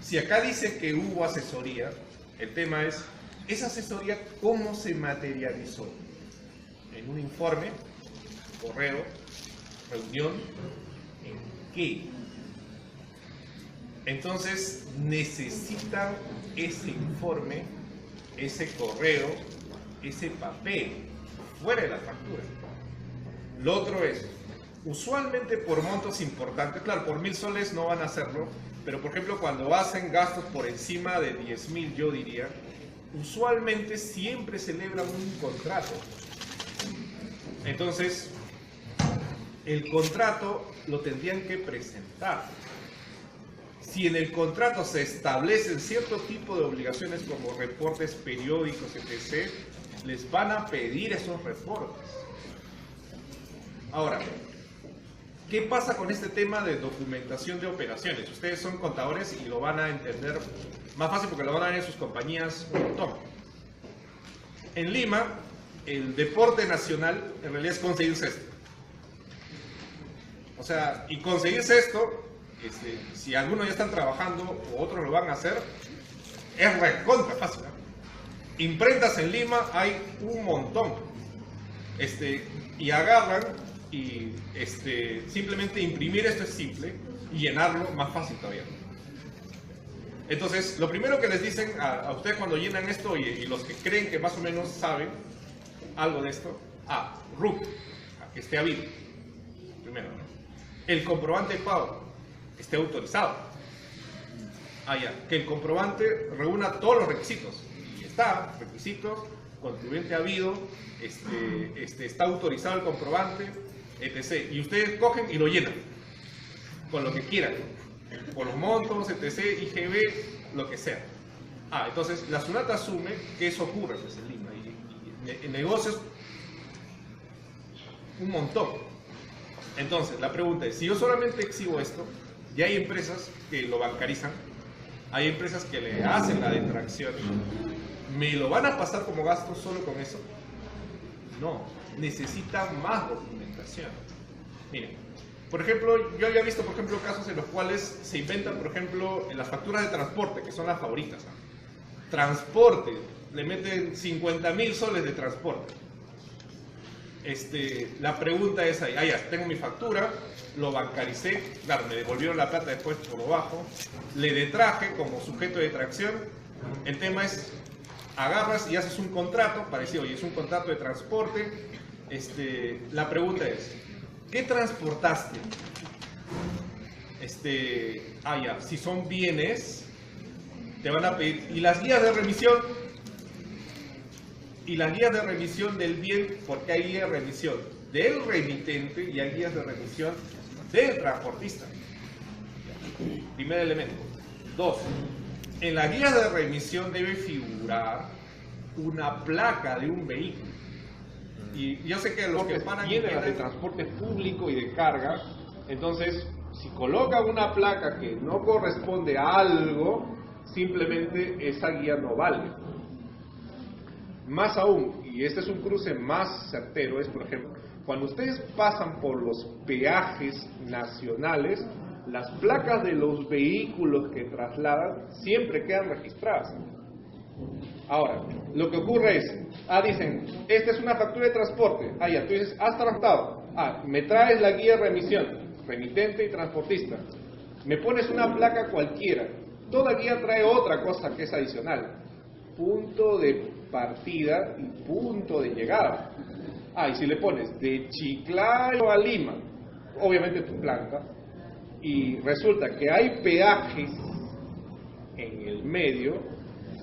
Si acá dice que hubo asesoría, el tema es, ¿esa asesoría cómo se materializó? ¿En un informe? ¿Correo? ¿Reunión? ¿En qué? Entonces necesitan ese informe, ese correo, ese papel, fuera de la factura. Lo otro es, usualmente por montos importantes, claro, por 1.000 soles no van a hacerlo, pero por ejemplo cuando hacen gastos por encima de 10.000, yo diría, usualmente siempre celebran un contrato. Entonces, el contrato lo tendrían que presentar. Si en el contrato se establecen cierto tipo de obligaciones como reportes periódicos, etc., les van a pedir esos reportes. Ahora, ¿qué pasa con este tema de documentación de operaciones? Ustedes son contadores y lo van a entender más fácil porque lo van a ver en sus compañías un montón. En Lima, el deporte nacional en realidad es conseguirse esto. O sea, y conseguirse esto, si algunos ya están trabajando o otros lo van a hacer, es recontra fácil, ¿no? Imprentas en Lima hay un montón. Y agarran y simplemente imprimir esto es simple y llenarlo más fácil todavía. Entonces, lo primero que les dicen a ustedes cuando llenan esto y los que creen que más o menos saben algo de esto, RUC, que esté habido. Primero, ¿no? El comprobante de pago, que esté autorizado. Ya, que el comprobante reúna todos los requisitos. Y está, requisitos, contribuyente habido, está autorizado el comprobante, etc. Y ustedes cogen y lo llenan. con lo que quieran, por los montos, etc., IGB, lo que sea. Entonces la SUNAT asume que eso ocurre pues, en Lima, y en negocios un montón. Entonces la pregunta es, si yo solamente exhibo esto, ya hay empresas que lo bancarizan, hay empresas que le hacen la detracción, ¿me lo van a pasar como gasto solo con eso? No, necesitan más documentación. Miren, por ejemplo, yo había visto, por ejemplo, casos en los cuales se inventan, por ejemplo, en las facturas de transporte, que son las favoritas. Transporte, le meten 50.000 soles de transporte. La pregunta es ahí, ya, tengo mi factura, lo bancaricé, claro, me devolvieron la plata después por abajo, le detraje como sujeto de detracción. El tema es, agarras y haces un contrato, parecido, y es un contrato de transporte. La pregunta es, ¿qué transportaste? Ya, si son bienes, te van a pedir, ¿y las guías de remisión? Y las guías de remisión del bien, porque hay guías de remisión del remitente y hay guías de remisión del transportista. Primer elemento. 2. En las guías de remisión debe figurar una placa de un vehículo. Y yo sé que los que paran
tienen las de transporte público y de carga, entonces si colocan una placa que no corresponde a algo, simplemente esa guía no vale. Más aún, y este es un cruce más certero, es por ejemplo, cuando ustedes pasan por los peajes nacionales, las placas de los vehículos que trasladan siempre quedan registradas. Ahora, lo que ocurre es, dicen, esta es una factura de transporte, ya, tú dices, has transportado, me traes la guía de remisión, remitente y transportista, me pones una placa cualquiera, toda guía trae otra cosa que es adicional, punto de partida y punto de llegada. Y si le pones de Chiclayo a Lima, obviamente tu planta, y resulta que hay peajes en el medio,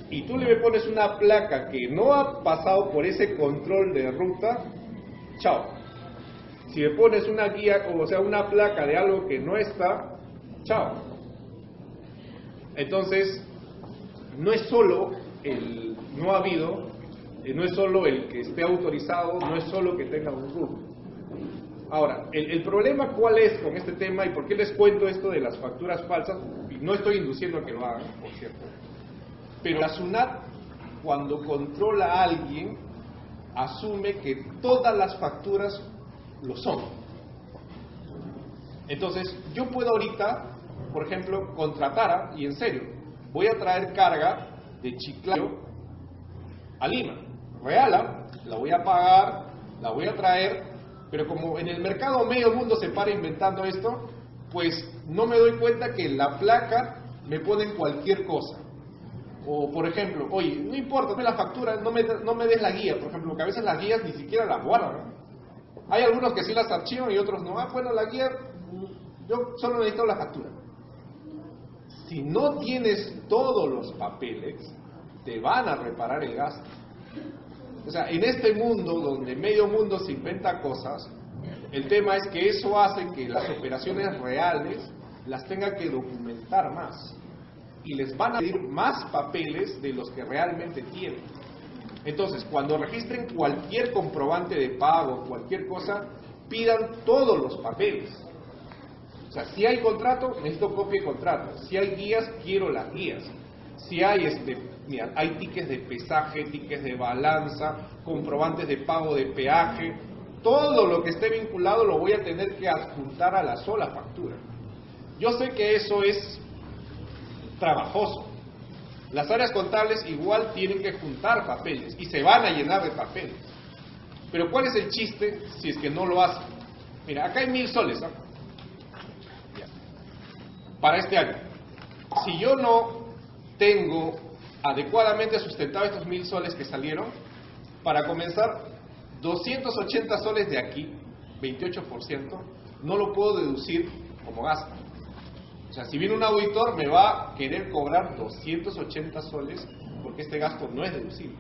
y tú le pones una placa que no ha pasado por ese control de ruta, chao. Si le pones una guía, o sea, una placa de algo que no está, chao. Entonces, no es solo no es solo el que esté autorizado, no es solo que tenga un RUT. Ahora, el problema cuál es con este tema y por qué les cuento esto de las facturas falsas, y no estoy induciendo a que lo hagan, por cierto, pero la SUNAT, cuando controla a alguien, asume que todas las facturas lo son. Entonces, yo puedo ahorita, por ejemplo, contratar, y en serio, voy a traer carga de Chiclayo a Lima, real, la voy a pagar, la voy a traer, pero como en el mercado medio mundo se para inventando esto, pues no me doy cuenta que en la placa me ponen cualquier cosa. O por ejemplo, oye, no importa, dame la factura, no me des la guía, por ejemplo, porque a veces las guías ni siquiera las guardan, ¿no? Hay algunos que sí las archivan y otros no. Bueno, la guía, yo solo necesito la factura. Si no tienes todos los papeles, te van a reparar el gasto. O sea, en este mundo donde medio mundo se inventa cosas, el tema es que eso hace que las operaciones reales las tenga que documentar más. Y les van a pedir más papeles de los que realmente tienen. Entonces, cuando registren cualquier comprobante de pago, cualquier cosa, pidan todos los papeles. O sea, si hay contrato, necesito copia de contrato. Si hay guías, quiero las guías. Si hay, mira, hay tickets de pesaje, tickets de balanza, comprobantes de pago de peaje, todo lo que esté vinculado lo voy a tener que adjuntar a la sola factura. Yo sé que eso es trabajoso. Las áreas contables igual tienen que juntar papeles y se van a llenar de papeles. Pero ¿cuál es el chiste si es que no lo hacen? Mira, acá hay 1.000 soles, ¿no? Para este año. Si yo no tengo adecuadamente sustentado estos 1.000 soles que salieron, para comenzar, 280 soles de aquí, 28%, no lo puedo deducir como gasto. O sea, si viene un auditor me va a querer cobrar 280 soles porque este gasto no es deducible.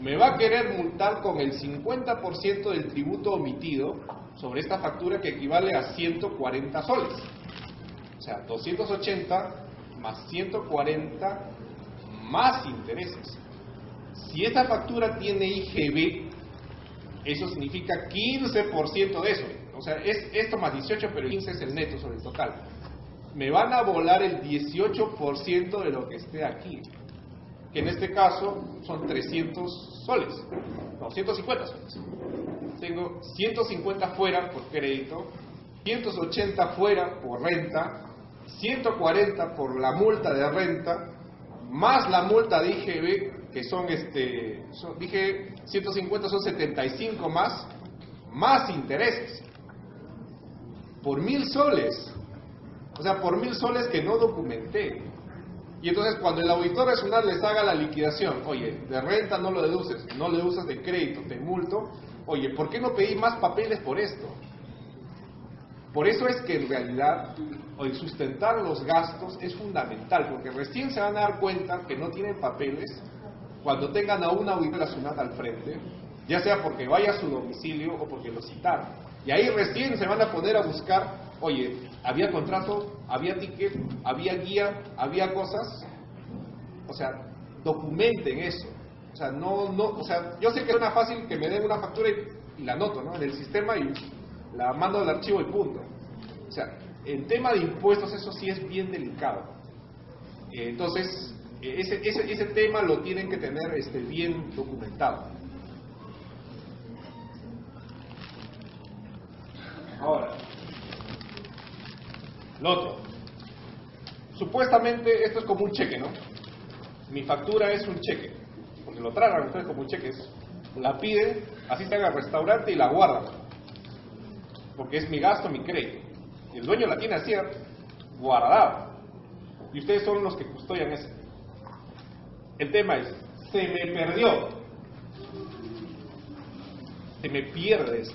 Me va a querer multar con el 50% del tributo omitido sobre esta factura que equivale a 140 soles. sea, 280 más 140 más intereses. Si esta factura tiene IGB, eso significa 15% de eso. O sea, es esto más 18, pero el 15 es el neto sobre el total. Me van a volar el 18% de lo que esté aquí, que en este caso son 300 soles, no, 150 soles. Tengo 150 fuera por crédito, 180 fuera por renta, 140 por la multa de renta, más la multa de IGB, que dije 150 son 75 más intereses, por 1000 soles. O sea, por 1000 soles que no documenté. Y entonces cuando el auditor nacional les haga la liquidación, oye, de renta no lo deduces, no lo deduces de crédito, te multo, oye, ¿por qué no pedí más papeles por esto? Por eso es que en realidad, hoy sustentar los gastos es fundamental, porque recién se van a dar cuenta que no tienen papeles cuando tengan a un auditor nacional al frente, ya sea porque vaya a su domicilio o porque lo citaron. Y ahí recién se van a poner a buscar, oye, ¿había contrato? ¿Había ticket? ¿Había guía? ¿Había cosas? O sea, documenten eso. O sea, o sea, yo sé que suena fácil que me den una factura y la anoto, ¿no? En el sistema y la mando al archivo y punto. O sea, en tema de impuestos eso sí es bien delicado. Entonces, ese tema lo tienen que tener bien documentado. Ahora, lo otro. Supuestamente esto es como un cheque, ¿no? Mi factura es un cheque, porque lo tratan ustedes como un cheque. La piden, así están al restaurante y la guardan, porque es mi gasto, mi crédito. Y el dueño la tiene así, guardada. Y ustedes son los que custodian eso. El tema es, se me perdió. Se me pierde eso.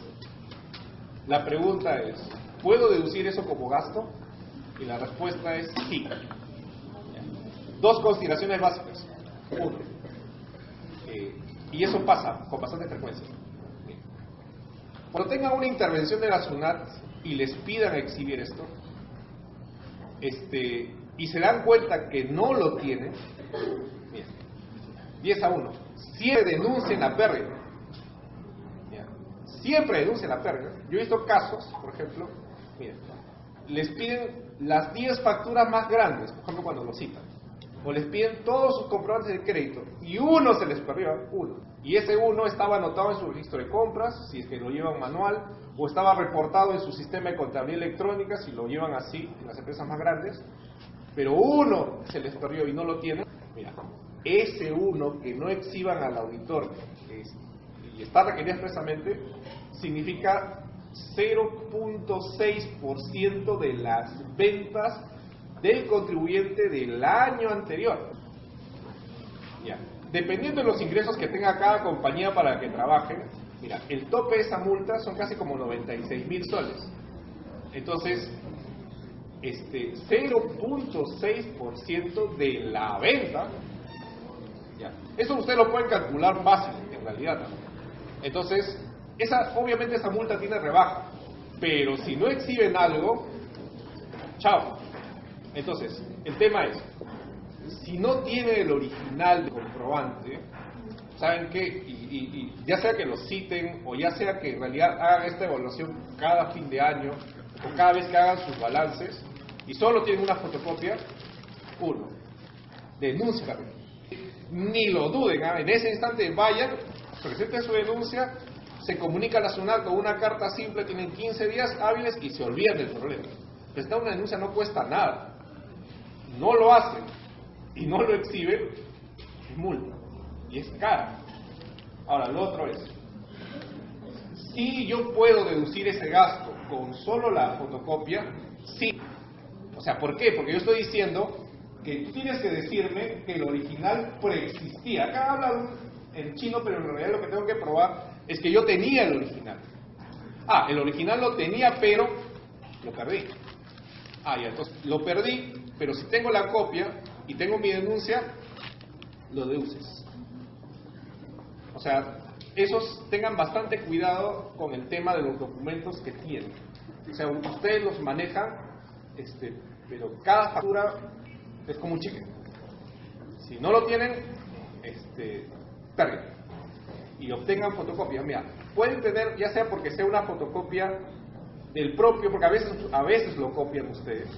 La pregunta es, ¿puedo deducir eso como gasto? Y la respuesta es sí. Dos consideraciones básicas. Uno, y eso pasa con bastante frecuencia. Cuando tengan una intervención de la SUNAT y les pidan exhibir esto, y se dan cuenta que no lo tienen, bien, 10-1, siempre denuncien la pérdida. Siempre denuncien la pérdida. Yo he visto casos, por ejemplo, miren, les piden las 10 facturas más grandes, por ejemplo cuando lo citan, o les piden todos sus comprobantes de crédito, y uno se les perdió, uno. Y ese uno estaba anotado en su registro de compras, si es que lo llevan manual, o estaba reportado en su sistema de contabilidad electrónica, si lo llevan así en las empresas más grandes, pero uno se les perdió y no lo tienen. Mira, ese uno que no exhiban al auditor y está requerido expresamente, significa 0.6% de las ventas del contribuyente del año anterior. Ya. Dependiendo de los ingresos que tenga cada compañía para que trabaje, mira, el tope de esa multa son casi como 96.000 soles. Entonces, 0.6% de la venta, ya. Eso ustedes lo pueden calcular fácil, en realidad. Entonces, obviamente esa multa tiene rebaja, pero si no exhiben algo, chao. Entonces, el tema es, si no tiene el original del comprobante, ¿saben qué? Y ya sea que lo citen, o ya sea que en realidad hagan esta evaluación cada fin de año, o cada vez que hagan sus balances, y solo tienen una fotocopia, uno, denúncialo. Ni lo duden, en ese instante vayan, presenten su denuncia, se comunica a la SUNAT con una carta simple, tienen 15 días hábiles y se olvidan del problema. Presentar una denuncia no cuesta nada. No lo hacen y no lo exhiben, es multa y es cara. Ahora, lo otro es, si yo puedo deducir ese gasto con solo la fotocopia, sí. O sea, ¿por qué? Porque yo estoy diciendo que tienes que decirme que el original preexistía. Acá hablan en chino, pero en realidad lo que tengo que probar es que yo tenía el original. El original lo tenía, pero lo perdí. Ya, entonces lo perdí, pero si tengo la copia y tengo mi denuncia, lo deduces. O sea, esos tengan bastante cuidado con el tema de los documentos que tienen. O sea, ustedes los manejan pero cada factura es como un chicle. Si no lo tienen, pérdida. Y obtengan fotocopias. Mira, pueden tener, ya sea porque sea una fotocopia del propio, porque a veces lo copian ustedes,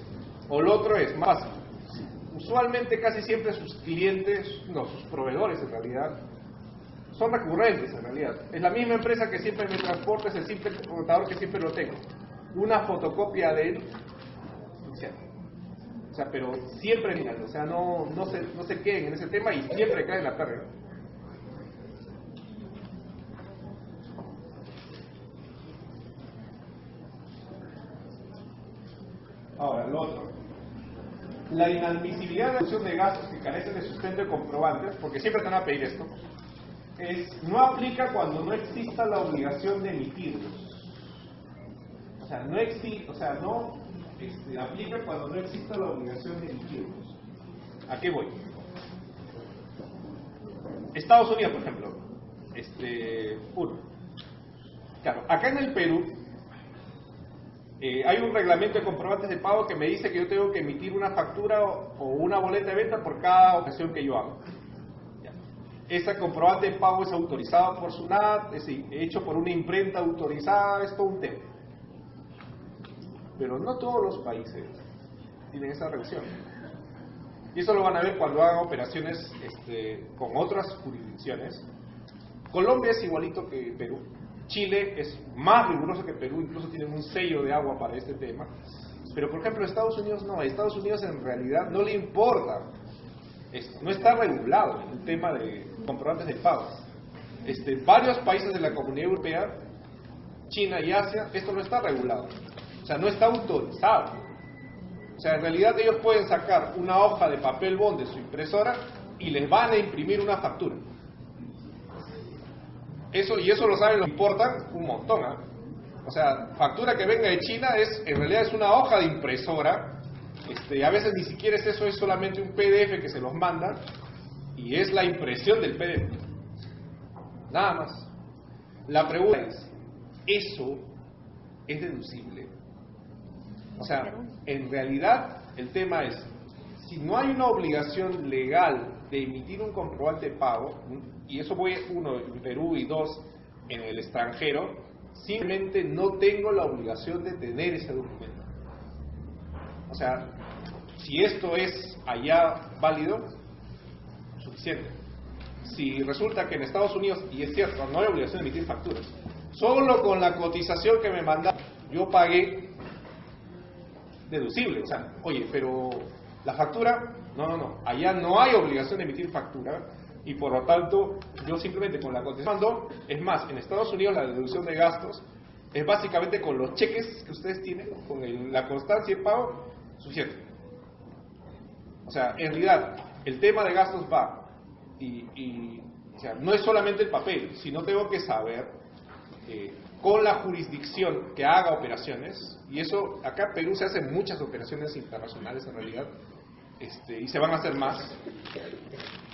o lo otro es más fácil. Usualmente casi siempre sus clientes, no, sus proveedores en realidad, son recurrentes en realidad. Es la misma empresa que siempre me transporta, es el simple computador que siempre lo tengo. Una fotocopia de él, o sea, pero siempre miran, o sea, no se queden en ese tema y siempre caen en la pérdida. Ahora, lo otro. La inadmisibilidad de la deducción de gastos que carecen de sustento de comprobantes, porque siempre te van a pedir esto, no aplica cuando no exista la obligación de emitirlos. O sea, no aplica cuando no exista la obligación de emitirlos. ¿A qué voy? Estados Unidos, por ejemplo. Claro, acá en el Perú hay un reglamento de comprobantes de pago que me dice que yo tengo que emitir una factura o una boleta de venta por cada operación que yo hago. Ese comprobante de pago es autorizado por SUNAT, es hecho por una imprenta autorizada, es todo un tema. Pero no todos los países tienen esa revisión. Y eso lo van a ver cuando hagan operaciones con otras jurisdicciones. Colombia es igualito que Perú. Chile es más riguroso que Perú, incluso tienen un sello de agua para este tema. Pero por ejemplo Estados Unidos no, a Estados Unidos en realidad no le importa. No está regulado el tema de comprobantes de pago. Varios países de la Comunidad Europea, China y Asia, esto no está regulado. O sea, no está autorizado. O sea, en realidad ellos pueden sacar una hoja de papel bond de su impresora y les van a imprimir una factura. Eso lo saben, lo importan un montón. O sea, factura que venga de China en realidad es una hoja de impresora. A veces ni siquiera es eso, es solamente un PDF que se los manda y es la impresión del PDF. Nada más. La pregunta es, ¿eso es deducible? O sea, en realidad el tema es, si no hay una obligación legal de emitir un comprobante de pago, y eso voy, uno, en Perú y dos, en el extranjero, simplemente no tengo la obligación de tener ese documento. O sea, si esto es allá válido, suficiente. Si resulta que en Estados Unidos, y es cierto, no hay obligación de emitir facturas, solo con la cotización que me mandaron, yo pagué deducible. O sea, oye, pero la factura, no, allá no hay obligación de emitir factura, y por lo tanto, yo simplemente con la cotización, es más, en Estados Unidos la deducción de gastos es básicamente con los cheques que ustedes tienen, con la constancia de pago, suficiente. O sea, en realidad, el tema de gastos va, o sea, no es solamente el papel, sino tengo que saber, con la jurisdicción que haga operaciones, y eso, acá en Perú se hacen muchas operaciones internacionales en realidad, y se van a hacer más.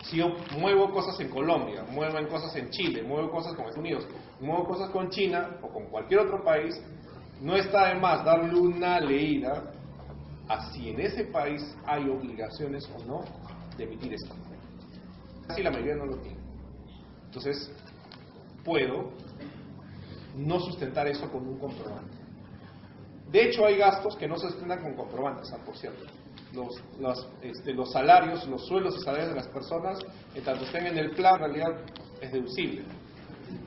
Si yo muevo cosas en Colombia, muevo cosas en Chile, muevo cosas con Estados Unidos, muevo cosas con China o con cualquier otro país, no está de más darle una leída a si en ese país hay obligaciones o no de emitir esto. Casi la mayoría no lo tiene. Entonces, puedo no sustentar eso con un comprobante. De hecho, hay gastos que no se sustentan con comprobantes, por cierto. Los salarios, los sueldos y salarios de las personas, en tanto estén en el plan, en realidad es deducible.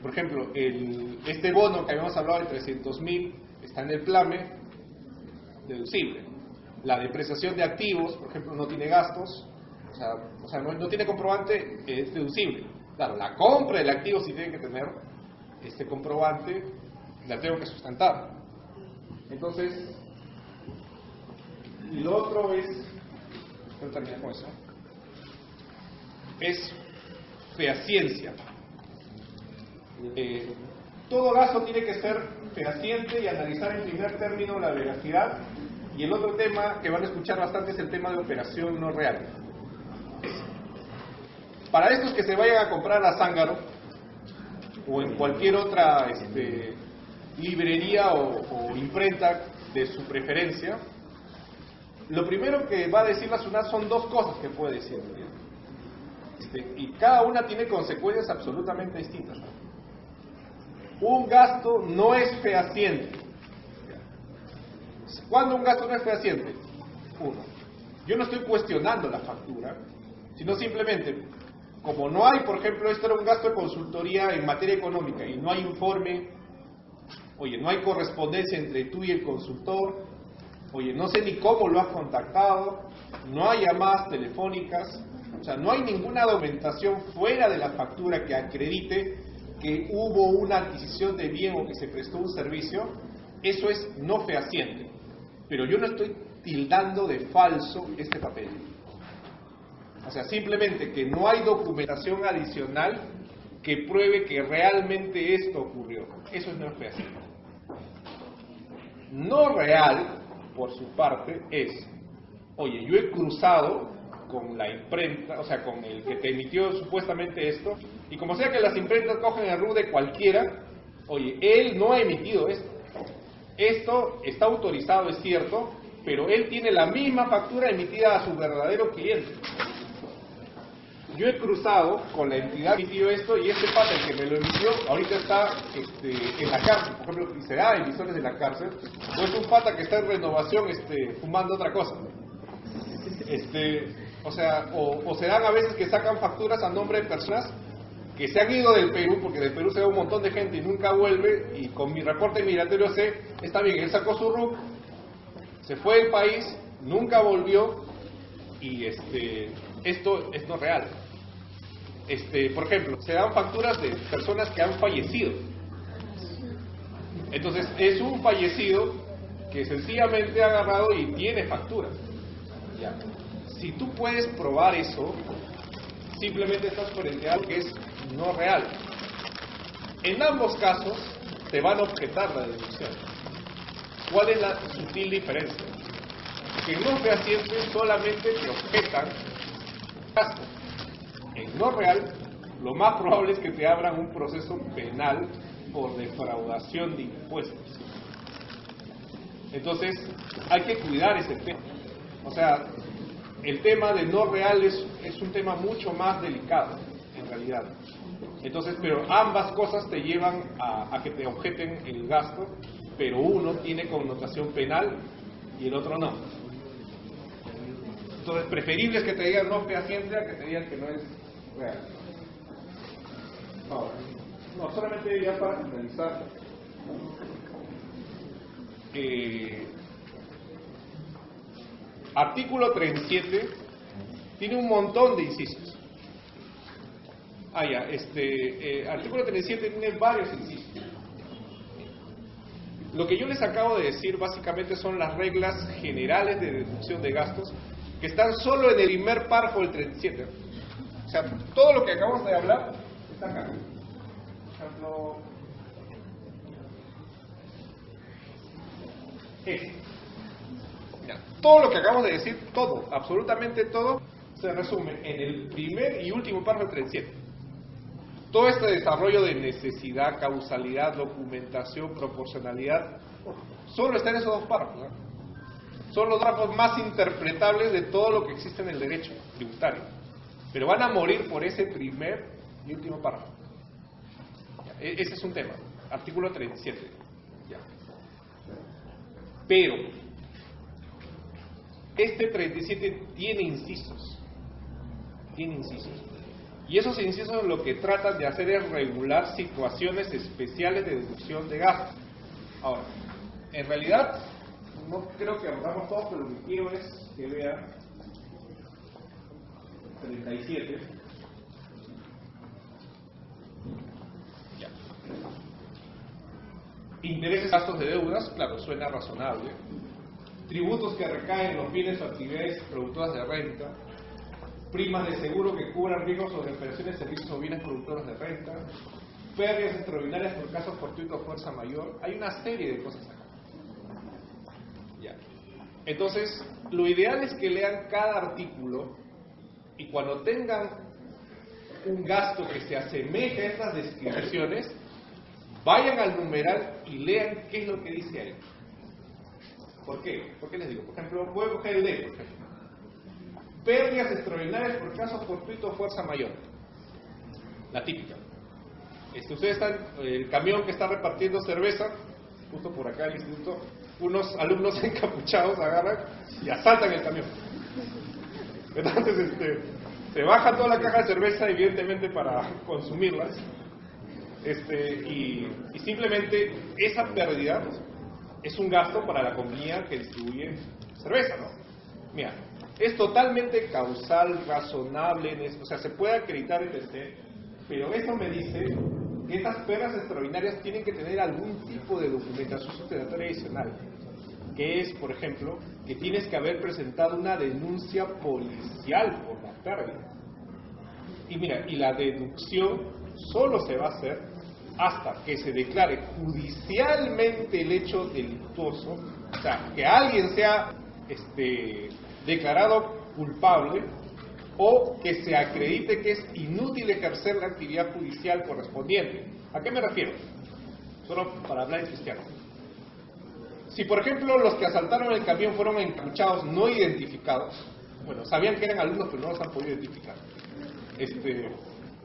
Por ejemplo, este bono que habíamos hablado de 300.000 está en el PLAME, deducible. La depreciación de activos, por ejemplo, no tiene gastos, o sea no tiene comprobante, es deducible. Claro, la compra del activo sí tiene que tener este comprobante, la tengo que sustentar. Entonces, y lo otro es, quiero terminar con eso, es fehaciencia. Todo gasto tiene que ser fehaciente y analizar en primer término la veracidad. Y el otro tema que van a escuchar bastante es el tema de operación no real. Para estos que se vayan a comprar a Zángaro o en cualquier otra librería o imprenta de su preferencia, lo primero que va a decir la SUNAT son dos cosas que puede decir. Y cada una tiene consecuencias absolutamente distintas. Un gasto no es fehaciente. ¿Cuándo un gasto no es fehaciente? Uno, yo no estoy cuestionando la factura, sino simplemente, como no hay, por ejemplo, esto era un gasto de consultoría en materia económica y no hay informe, oye, no hay correspondencia entre tú y el consultor, oye, no sé ni cómo lo has contactado, no hay llamadas telefónicas, o sea, no hay ninguna documentación fuera de la factura que acredite que hubo una adquisición de bien o que se prestó un servicio. Eso es no fehaciente. Pero yo no estoy tildando de falso este papel. O sea, simplemente que no hay documentación adicional que pruebe que realmente esto ocurrió. Eso es no fehaciente. No real, por su parte, es, oye, yo he cruzado con la imprenta, o sea, con el que te emitió supuestamente esto, y como sea que las imprentas cogen el RU de cualquiera, oye, él no ha emitido esto. Esto está autorizado, es cierto, pero él tiene la misma factura emitida a su verdadero cliente. Yo he cruzado con la entidad que emitió esto, y este pata, el que me lo emitió, ahorita está en la cárcel, por ejemplo, y se da emisores de la cárcel, o es un pata que está en renovación fumando otra cosa. O sea, o se dan a veces que sacan facturas a nombre de personas que se han ido del Perú, porque del Perú se va un montón de gente y nunca vuelve, y con mi reporte migratorio sé, está bien, él sacó su RUC, se fue del país, nunca volvió, y esto es no real. Por ejemplo, se dan facturas de personas que han fallecido. Entonces, es un fallecido que sencillamente ha agarrado y tiene factura. ¿Ya? Si tú puedes probar eso, simplemente estás frente a algo que es no real. En ambos casos, te van a objetar la deducción. ¿Cuál es la sutil diferencia? Que en no fehaciente solamente te objetan gasto. En no real, lo más probable es que te abran un proceso penal por defraudación de impuestos. Entonces, hay que cuidar ese tema. O sea, el tema de no real es un tema mucho más delicado, en realidad. Entonces, pero ambas cosas te llevan a que te objeten el gasto, pero uno tiene connotación penal y el otro no. Entonces, preferible es que te digan no fehaciente a que te digan que no es real. Ahora, no, solamente ya para finalizar, artículo 37 tiene un montón de incisos. Artículo 37 tiene varios incisos. Lo que yo les acabo de decir básicamente son las reglas generales de deducción de gastos que están solo en el primer párrafo del 37. O sea, todo lo que acabamos de hablar está acá. Por ejemplo, todo lo que acabamos de decir, todo, absolutamente todo, se resume en el primer y último párrafo del 37. Todo este desarrollo de necesidad, causalidad, documentación, proporcionalidad, solo está en esos dos párrafos. Son los párrafos más interpretables de todo lo que existe en el derecho tributario. Pero van a morir por ese primer y último párrafo. Ese es un tema. Artículo 37. Ya. Pero este 37 tiene incisos. Tiene incisos. Y esos incisos lo que tratan de hacer es regular situaciones especiales de deducción de gastos. Ahora, en realidad, no creo que hablamos todos, pero lo que quiero es que vean 37. Ya. Intereses, gastos de deudas, claro, suena razonable. Tributos que recaen en los bienes o actividades productoras de renta. Primas de seguro que cubran riesgos sobre operaciones, servicios o bienes productores de renta. Pérdidas extraordinarias por casos fortuitos o fuerza mayor. Hay una serie de cosas acá. Ya. Entonces, lo ideal es que lean cada artículo y cuando tengan un gasto que se asemeje a estas descripciones, vayan al numeral y lean qué es lo que dice ahí. ¿Por qué? ¿Por qué les digo? Por ejemplo, voy a coger el D, por ejemplo. Pérdidas extraordinarias por caso fortuito o fuerza mayor. La típica. Ustedes están, el camión que está repartiendo cerveza, justo por acá el instituto, unos alumnos encapuchados agarran y asaltan el camión. Entonces, se baja toda la caja de cerveza, evidentemente para consumirlas, y simplemente esa pérdida es un gasto para la compañía que distribuye cerveza, ¿no? Mira, es totalmente causal, razonable, o sea, se puede acreditar el TC, pero eso me dice que estas pérdidas extraordinarias tienen que tener algún tipo de documentación sustentatoria adicional, que es, por ejemplo, que tienes que haber presentado una denuncia policial por la pérdida. Y mira, y la deducción solo se va a hacer hasta que se declare judicialmente el hecho delictuoso, o sea, que alguien sea declarado culpable o que se acredite que es inútil ejercer la actividad judicial correspondiente. ¿A qué me refiero? Solo para hablar en cristiano. Si, por ejemplo, los que asaltaron el camión fueron encapuchados no identificados, bueno, sabían que eran alumnos, pero no los han podido identificar.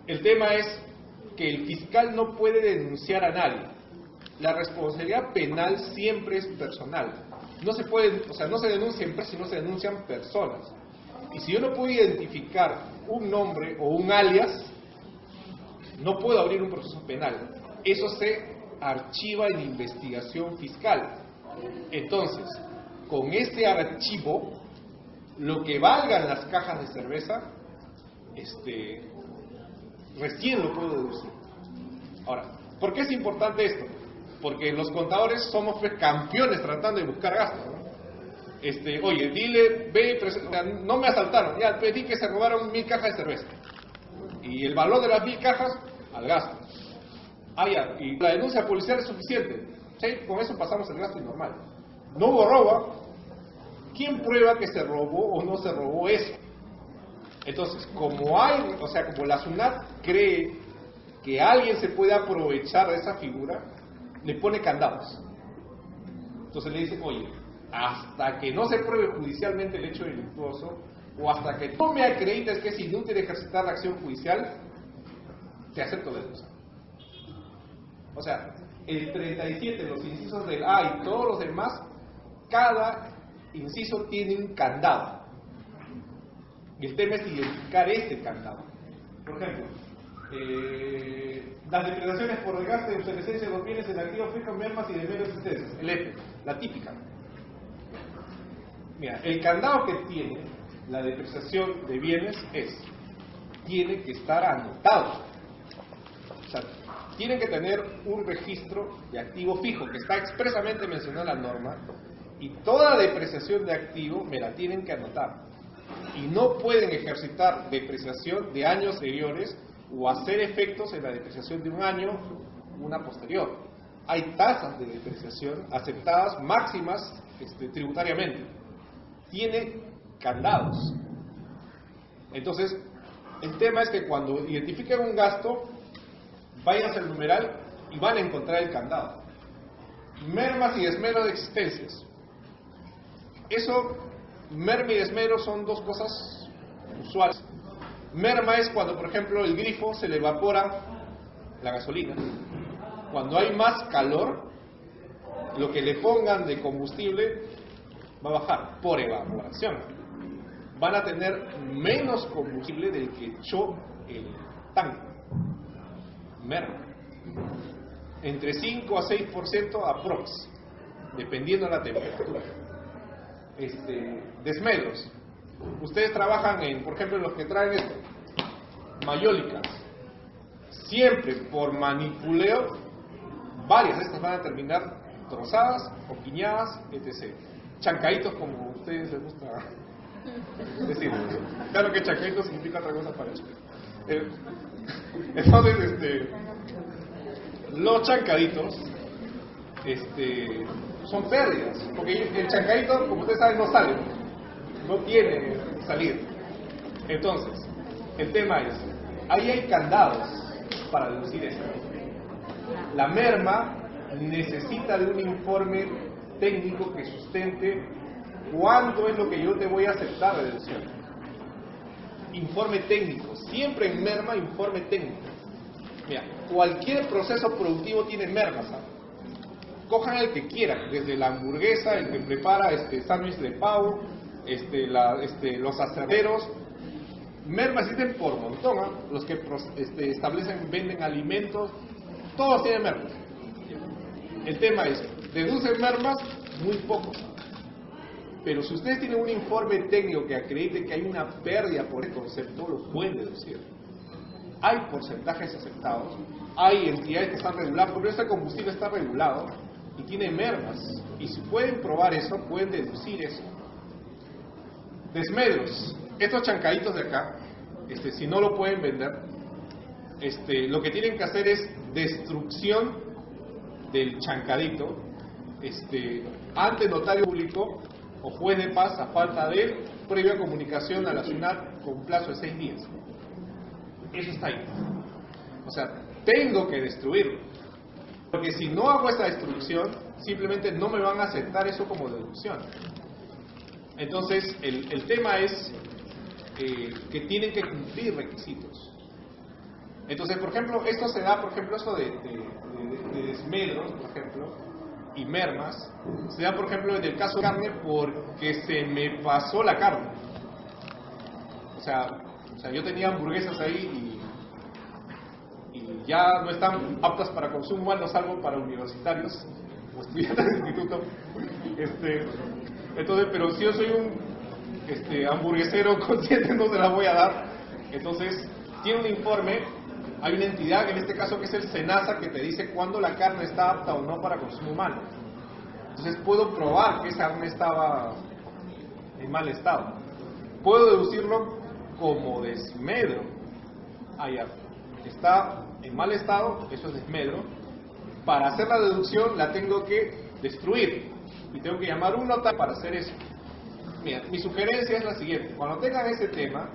El tema es que el fiscal no puede denunciar a nadie. La responsabilidad penal siempre es personal. No se puede, o sea, no se denuncia empresas, sino se denuncian personas. Y si yo no puedo identificar un nombre o un alias, no puedo abrir un proceso penal. Eso se archiva en investigación fiscal. Entonces, con ese archivo, lo que valgan las cajas de cerveza, recién lo puedo deducir. Ahora, ¿por qué es importante esto? Porque los contadores somos campeones tratando de buscar gastos, ¿no? Oye, dile, ve, no me asaltaron, ya pedí que se robaron 1000 cajas de cerveza. Y el valor de las 1000 cajas, al gasto. Ah, ya, y la denuncia policial es suficiente. ¿Sí? Con eso pasamos el gasto normal. No hubo robo. ¿Quién prueba que se robó o no se robó eso? Entonces, como la SUNAT cree que alguien se puede aprovechar de esa figura, le pone candados. Entonces le dice, oye, hasta que no se pruebe judicialmente el hecho delictuoso, o hasta que tú me acredites que es inútil ejercitar la acción judicial, te acepto la denuncia. O sea, el 37, los incisos del A y todos los demás, cada inciso tiene un candado. Y el tema es identificar ese candado. Por ejemplo, las depreciaciones por desgaste de obsolescencia de los bienes en activos fijos, mermas y de menos existencias. El F, la típica. Mira, el candado que tiene la depreciación de bienes tiene que estar anotado. O sea, tiene que tener un registro de activo fijo, que está expresamente mencionado en la norma, y toda depreciación de activo me la tienen que anotar. Y no pueden ejercitar depreciación de años anteriores o hacer efectos en la depreciación de un año o una posterior. Hay tasas de depreciación aceptadas máximas tributariamente. Tiene candados. Entonces, el tema es que cuando identifiquen un gasto, vayan al numeral y van a encontrar el candado. Mermas y desmeros de existencias. Merma y desmero son dos cosas usuales. Merma es cuando, por ejemplo, el grifo se le evapora la gasolina. Cuando hay más calor, lo que le pongan de combustible va a bajar por evaporación. Van a tener menos combustible del que echó el tanque. Merma. Entre 5 a 6% aprox, dependiendo de la temperatura. Desmedros. Ustedes trabajan por ejemplo, en los que traen esto, mayólicas. Siempre por manipuleo, varias de estas van a terminar trozadas o piñadas, etc. Chancaditos, como a ustedes les gusta decir. Claro que chancadito significa otra cosa para ellos. Entonces, los chancaditos, son pérdidas, porque el chancadito, como ustedes saben, no sale, no tiene salida. Entonces, el tema es, ahí hay candados para deducir esto. La merma necesita de un informe técnico que sustente cuánto es lo que yo te voy a aceptar de deducción. Informe técnico, siempre en merma, informe técnico. Mira, cualquier proceso productivo tiene mermas, ¿sabes? Cojan el que quieran, desde la hamburguesa, el que prepara sándwich de pavo, los aserreros. Mermas existen por montón, ¿eh? Los que establecen, venden alimentos, todos tienen mermas. El tema es, deducen mermas muy pocos. Pero si ustedes tienen un informe técnico que acredite que hay una pérdida por el concepto, lo pueden deducir. Hay porcentajes aceptados, hay entidades que están reguladas, por ejemplo, este combustible está regulado y tiene mermas. Y si pueden probar eso, pueden deducir eso. Desmedros. Estos chancaditos de acá, si no lo pueden vender, lo que tienen que hacer es destrucción del chancadito ante notario público o juez de paz a falta de él, previa comunicación a la SUNAT con un plazo de 6 días. Eso está ahí. O sea, tengo que destruirlo. Porque si no hago esta destrucción, simplemente no me van a aceptar eso como deducción. Entonces, el tema es que tienen que cumplir requisitos. Entonces, por ejemplo, esto se da, por ejemplo, esto de desmedros, por ejemplo, y mermas, se da, por ejemplo, en el caso de carne porque se me pasó la carne. O sea, yo tenía hamburguesas ahí y ya no están aptas para consumo humano, salvo para universitarios o estudiantes de instituto. Entonces, pero si yo soy un hamburguesero consciente, no se las voy a dar. Entonces, tiene un informe, hay una entidad, en este caso que es el SENASA, que te dice cuándo la carne está apta o no para consumo humano. Entonces puedo probar que esa carne estaba en mal estado. Puedo deducirlo como desmedro. Ya está en mal estado, eso es desmedro. Para hacer la deducción la tengo que destruir y tengo que llamar un notario para hacer eso. Mira, mi sugerencia es la siguiente: cuando tengan ese tema,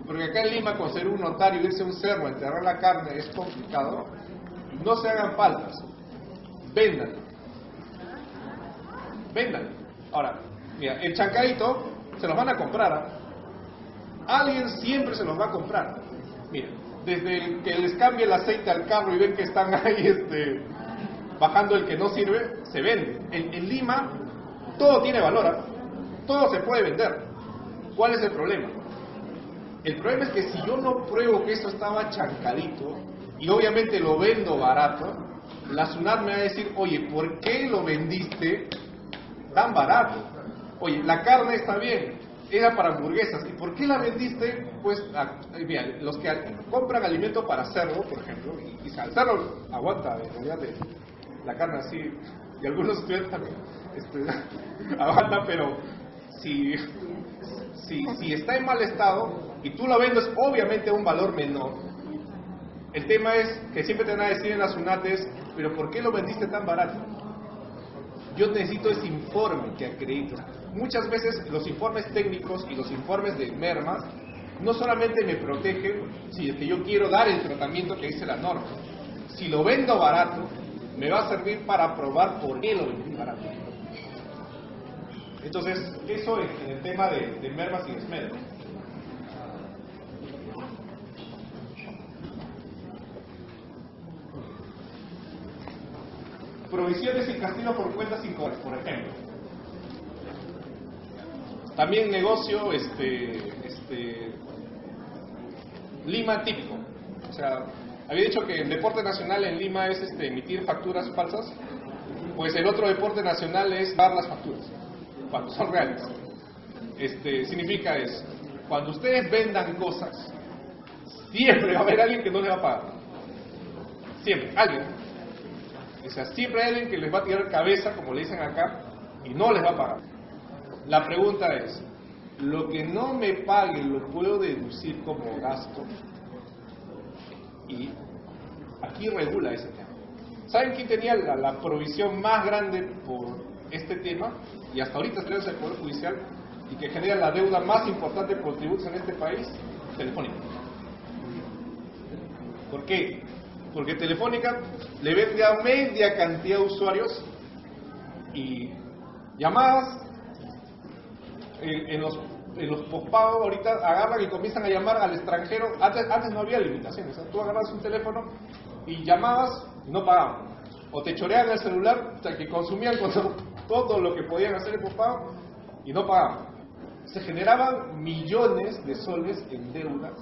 porque acá en Lima conseguir un notario, irse a un cerro, enterrar la carne es complicado, no se hagan faltas, véndanlo. Ahora, mira, el chancadito se los van a comprar, alguien siempre se los va a comprar. Mira, desde el que les cambie el aceite al carro y ven que están ahí bajando el que no sirve, se vende. En Lima todo tiene valor, ¿eh? Todo se puede vender. ¿Cuál es el problema? El problema es que si yo no pruebo que eso estaba chancadito y obviamente lo vendo barato, la SUNAT me va a decir: oye, ¿por qué lo vendiste tan barato? Oye, la carne está bien, era para hamburguesas, ¿y por qué la vendiste? Pues, mira, los que compran alimento para cerdo, por ejemplo, y al cerdo aguanta en realidad la carne así, y algunos estudiantes también aguanta, pero si está en mal estado y tú lo vendes obviamente a un valor menor, el tema es que siempre te van a decir en las SUNATes: pero ¿por qué lo vendiste tan barato? Yo necesito ese informe que acredite. Muchas veces los informes técnicos y los informes de mermas no solamente me protegen si es que yo quiero dar el tratamiento que dice la norma. Si lo vendo barato, me va a servir para probar por qué lo vendí barato. Entonces, eso es en el tema de mermas y desmedros. Provisiones y castigos por cuentas sin cobrar, por ejemplo. También negocio Lima típico. O sea, había dicho que el deporte nacional en Lima es emitir facturas falsas. Pues el otro deporte nacional es dar las facturas cuando son reales. Significa eso: cuando ustedes vendan cosas, siempre va a haber alguien que no les va a pagar. Siempre, alguien. O sea, siempre hay alguien que les va a tirar cabeza, como le dicen acá, y no les va a pagar. La pregunta es: ¿lo que no me pague lo puedo deducir como gasto? Y aquí regula ese tema. ¿Saben quién tenía la provisión más grande por este tema? Y hasta ahorita tenemos el Poder Judicial, y que genera la deuda más importante por tributos en este país: Telefónica. ¿Por qué? Porque Telefónica le vende a media cantidad de usuarios y Llamadas en los postpagos ahorita agarran y comienzan a llamar al extranjero. Antes no había limitaciones. Tú agarras un teléfono y llamabas y no pagaban. O te choreaban el celular, o sea, que consumían todo lo que podían hacer en postpago y no pagaban. Se generaban millones de soles en deudas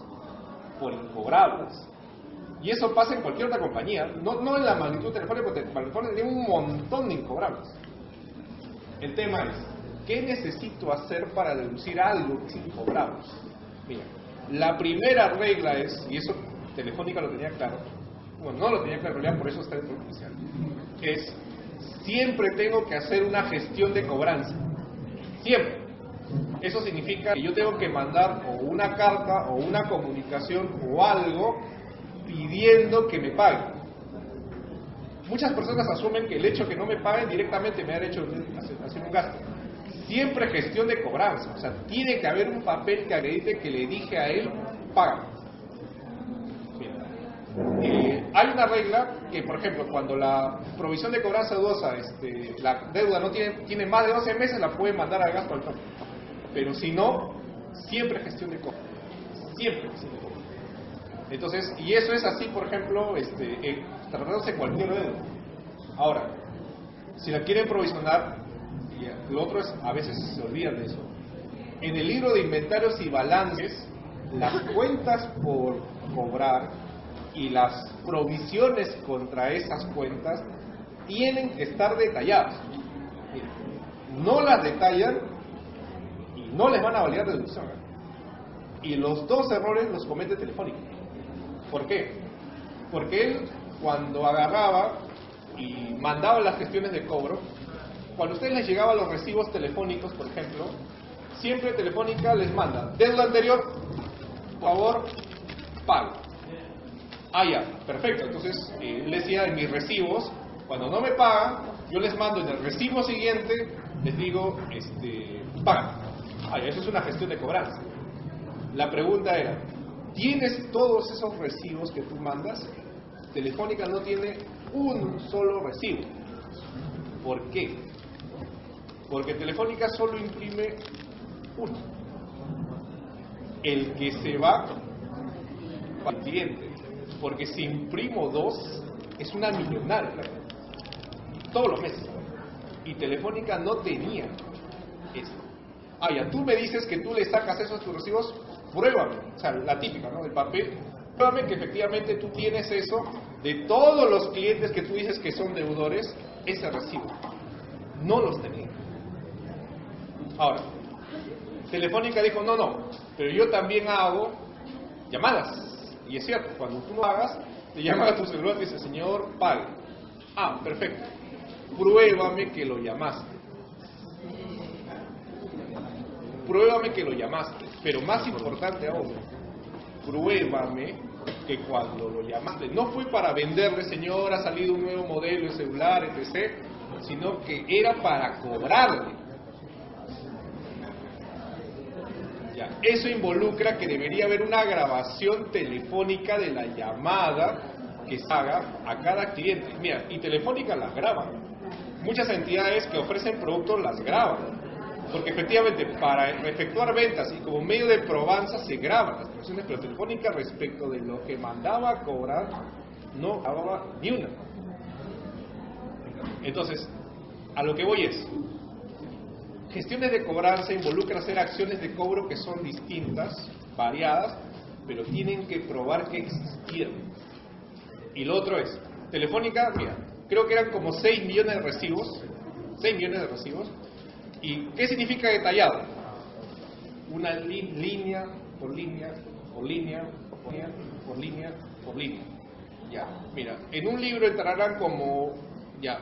por incobrables. Y eso pasa en cualquier otra compañía, no en la magnitud telefónica, porque Telefónica tiene un montón de incobrables. El tema es, ¿qué necesito hacer para deducir algo que es incobrable? Mira, la primera regla es, y eso Telefónica lo tenía claro, bueno, no lo tenía claro en realidad, por eso está dentro del oficial, es, siempre tengo que hacer una gestión de cobranza. Siempre. Eso significa que yo tengo que mandar o una carta o una comunicación o algo pidiendo que me paguen. Muchas personas asumen que el hecho de que no me paguen directamente me ha hecho hacer un gasto. Siempre gestión de cobranza, o sea, tiene que haber un papel que acredite que le dije a él, págame. Hay una regla que, por ejemplo, cuando la provisión de cobranza dudosa, la deuda no tiene más de 12 meses, la pueden mandar al gasto al toque. Pero si no, siempre gestión de cobranza. Siempre gestión de cobranza. Entonces, y eso es así, por ejemplo, tratándose cualquier deuda. Ahora, si la quieren provisionar, y lo otro es, a veces se olvidan de eso. En el libro de inventarios y balances, las cuentas por cobrar y las provisiones contra esas cuentas tienen que estar detalladas. No las detallan y no les van a validar deducción. Y los dos errores los comete Telefónica. ¿Por qué? Porque él, cuando agarraba y mandaba las gestiones de cobro, cuando a ustedes les llegaban los recibos telefónicos, por ejemplo, siempre Telefónica les manda deuda anterior, por favor, pague. Ah, ya, perfecto. Entonces, les decía en mis recibos, cuando no me pagan, yo les mando en el recibo siguiente, les digo, pagan. Ah, ya, eso es una gestión de cobranza. La pregunta era, ¿tienes todos esos recibos que tú mandas? Telefónica no tiene un solo recibo. ¿Por qué? Porque Telefónica solo imprime uno. El que se va para el cliente. Porque si imprimo dos, es una millonaria. Todos los meses. Y Telefónica no tenía eso. Ah, ya, tú me dices que tú le sacas esos tus recibos, pruébame. O sea, la típica, ¿no? Del papel. Pruébame que efectivamente tú tienes eso de todos los clientes que tú dices que son deudores, ese recibo. No los tenía. Ahora, Telefónica dijo, no, pero yo también hago llamadas. Y es cierto, cuando tú lo hagas, te llaman a tu celular y dice, señor, pague. Ah, perfecto. Pruébame que lo llamaste. Pruébame que lo llamaste. Pero más importante aún, pruébame que cuando lo llamaste, no fue para venderle, señor, ha salido un nuevo modelo de celular, etc., sino que era para cobrarle. Ya, eso involucra que debería haber una grabación telefónica de la llamada que se haga a cada cliente. Mira, y Telefónica las graba. Muchas entidades que ofrecen productos las graban. Porque efectivamente para efectuar ventas y como medio de probanza se graban las transacciones, pero Telefónica respecto de lo que mandaba a cobrar no grababa ni una. Entonces, a lo que voy es, gestiones de cobranza involucran hacer acciones de cobro que son distintas, variadas, pero tienen que probar que existieron. Y lo otro es, Telefónica, mira, creo que eran como 6 millones de recibos, 6 millones de recibos. ¿Y qué significa detallado? Una línea por línea, por línea, por línea, por línea, por línea. Ya, mira, en un libro entrarán como, ya,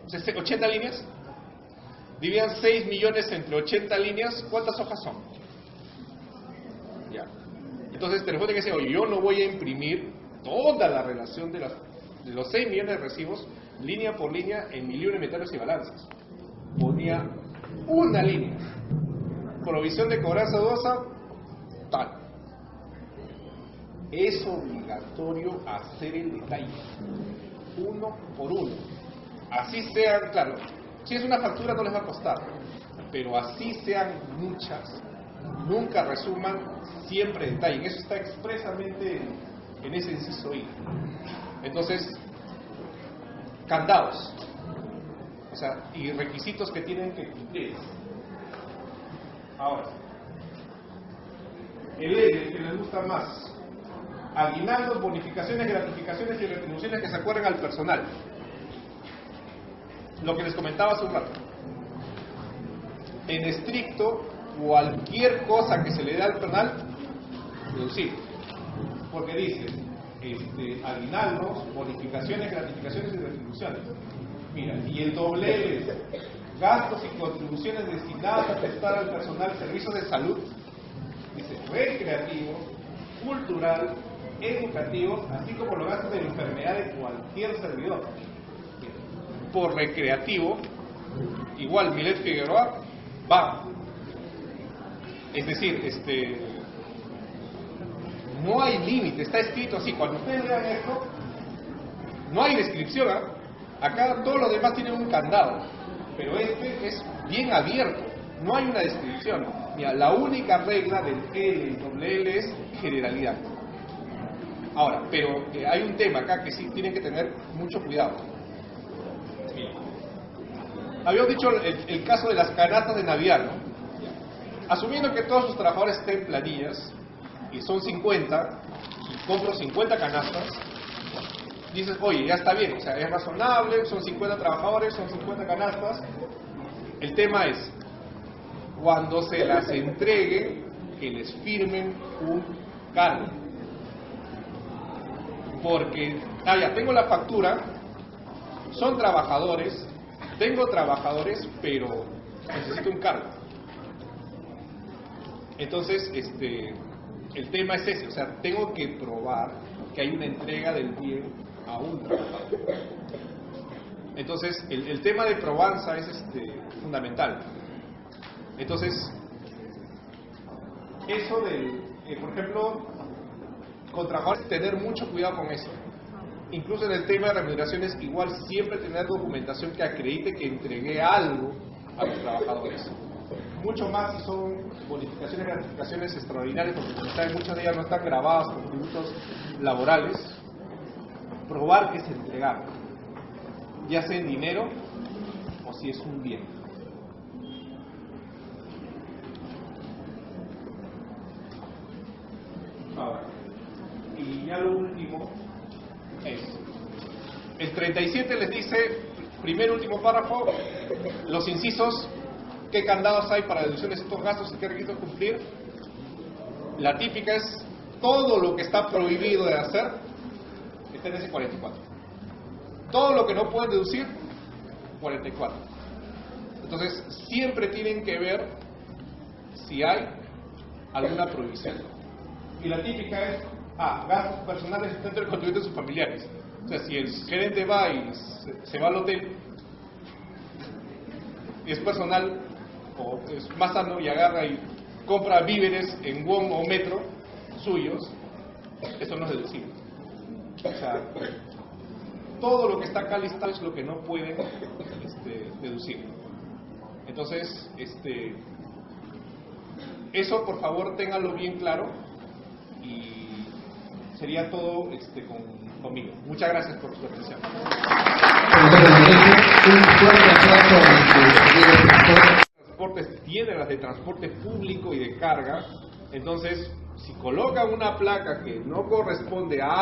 80 líneas. Dividan 6 millones entre 80 líneas, ¿cuántas hojas son? Ya. Entonces Telefónica dice, oye, yo no voy a imprimir toda la relación de los 6 millones de recibos, línea por línea, en mi libro de inventarios y balances. Ponía una línea. Provisión de cobranza dudosa, tal. Es obligatorio hacer el detalle. Uno por uno. Así sean, claro, Si es una factura no les va a costar, pero así sean muchas, nunca resuman, siempre detallen. Eso está expresamente en ese inciso I. Entonces, candados, o sea, y requisitos que tienen que cumplir. Ahora, el L que les gusta más: aguinaldos, bonificaciones, gratificaciones y retribuciones que se acuerden al personal. Lo que les comentaba hace un rato. En estricto, cualquier cosa que se le dé al personal, deducir. Porque dice, aguinaldos, bonificaciones, gratificaciones y retribuciones. Mira, y el doble es gastos y contribuciones destinadas a prestar al personal servicios de salud, dice, recreativo, cultural, educativo, así como los gastos de la enfermedad de cualquier servidor. Por recreativo, igual Milet Figueroa va. Es decir, no hay límite, está escrito así. Cuando ustedes vean esto, no hay descripción, ¿eh? Acá todos los demás tienen un candado, pero este es bien abierto, no hay una descripción. Mira, la única regla del L y doble L es generalidad. Ahora, pero hay un tema acá que sí tienen que tener mucho cuidado. Mira, habíamos dicho el caso de las canastas de Navidad, ¿no? Asumiendo que todos sus trabajadores estén en planillas, y son 50, y compro 50 canastas, dices, oye, ya está bien, o sea, es razonable, son 50 trabajadores, son 50 canastas. El tema es, cuando se las entregue, que les firmen un cargo. Porque, ya tengo la factura, son trabajadores, tengo trabajadores, pero necesito un cargo. Entonces, el tema es ese, o sea, tengo que probar que hay una entrega del bien a un trabajador. Entonces, el tema de probanza es fundamental. Entonces, eso del, por ejemplo, con trabajadores, tener mucho cuidado con eso. Incluso en el tema de remuneraciones, igual siempre tener documentación que acredite que entregué algo a los trabajadores. Mucho más si son bonificaciones y gratificaciones extraordinarias, porque como saben, muchas de ellas no están grabadas con tributos laborales. Probar que se entregaron, ya sea en dinero o si es un bien. Ahora, y ya lo último es, el 37 les dice, primer último párrafo, los incisos, qué candados hay para deducciones de estos gastos y qué requisitos cumplir. La típica es, todo lo que está prohibido de hacer está en ese 44. Todo lo que no pueden deducir, 44. Entonces, siempre tienen que ver si hay alguna prohibición. Y la típica es, gastos personales y sustento del contribuyente de sus familiares. O sea, si el gerente va y se va al hotel, y es personal, o es más sano y agarra y compra víveres en WOM o Metro suyos, eso no es deducible. O sea, todo lo que está acá listado es lo que no pueden deducir. Entonces, eso por favor ténganlo bien claro y sería todo conmigo. Muchas gracias por su atención. Transportes tienen las de transporte público y de carga, entonces si colocan una placa que no corresponde a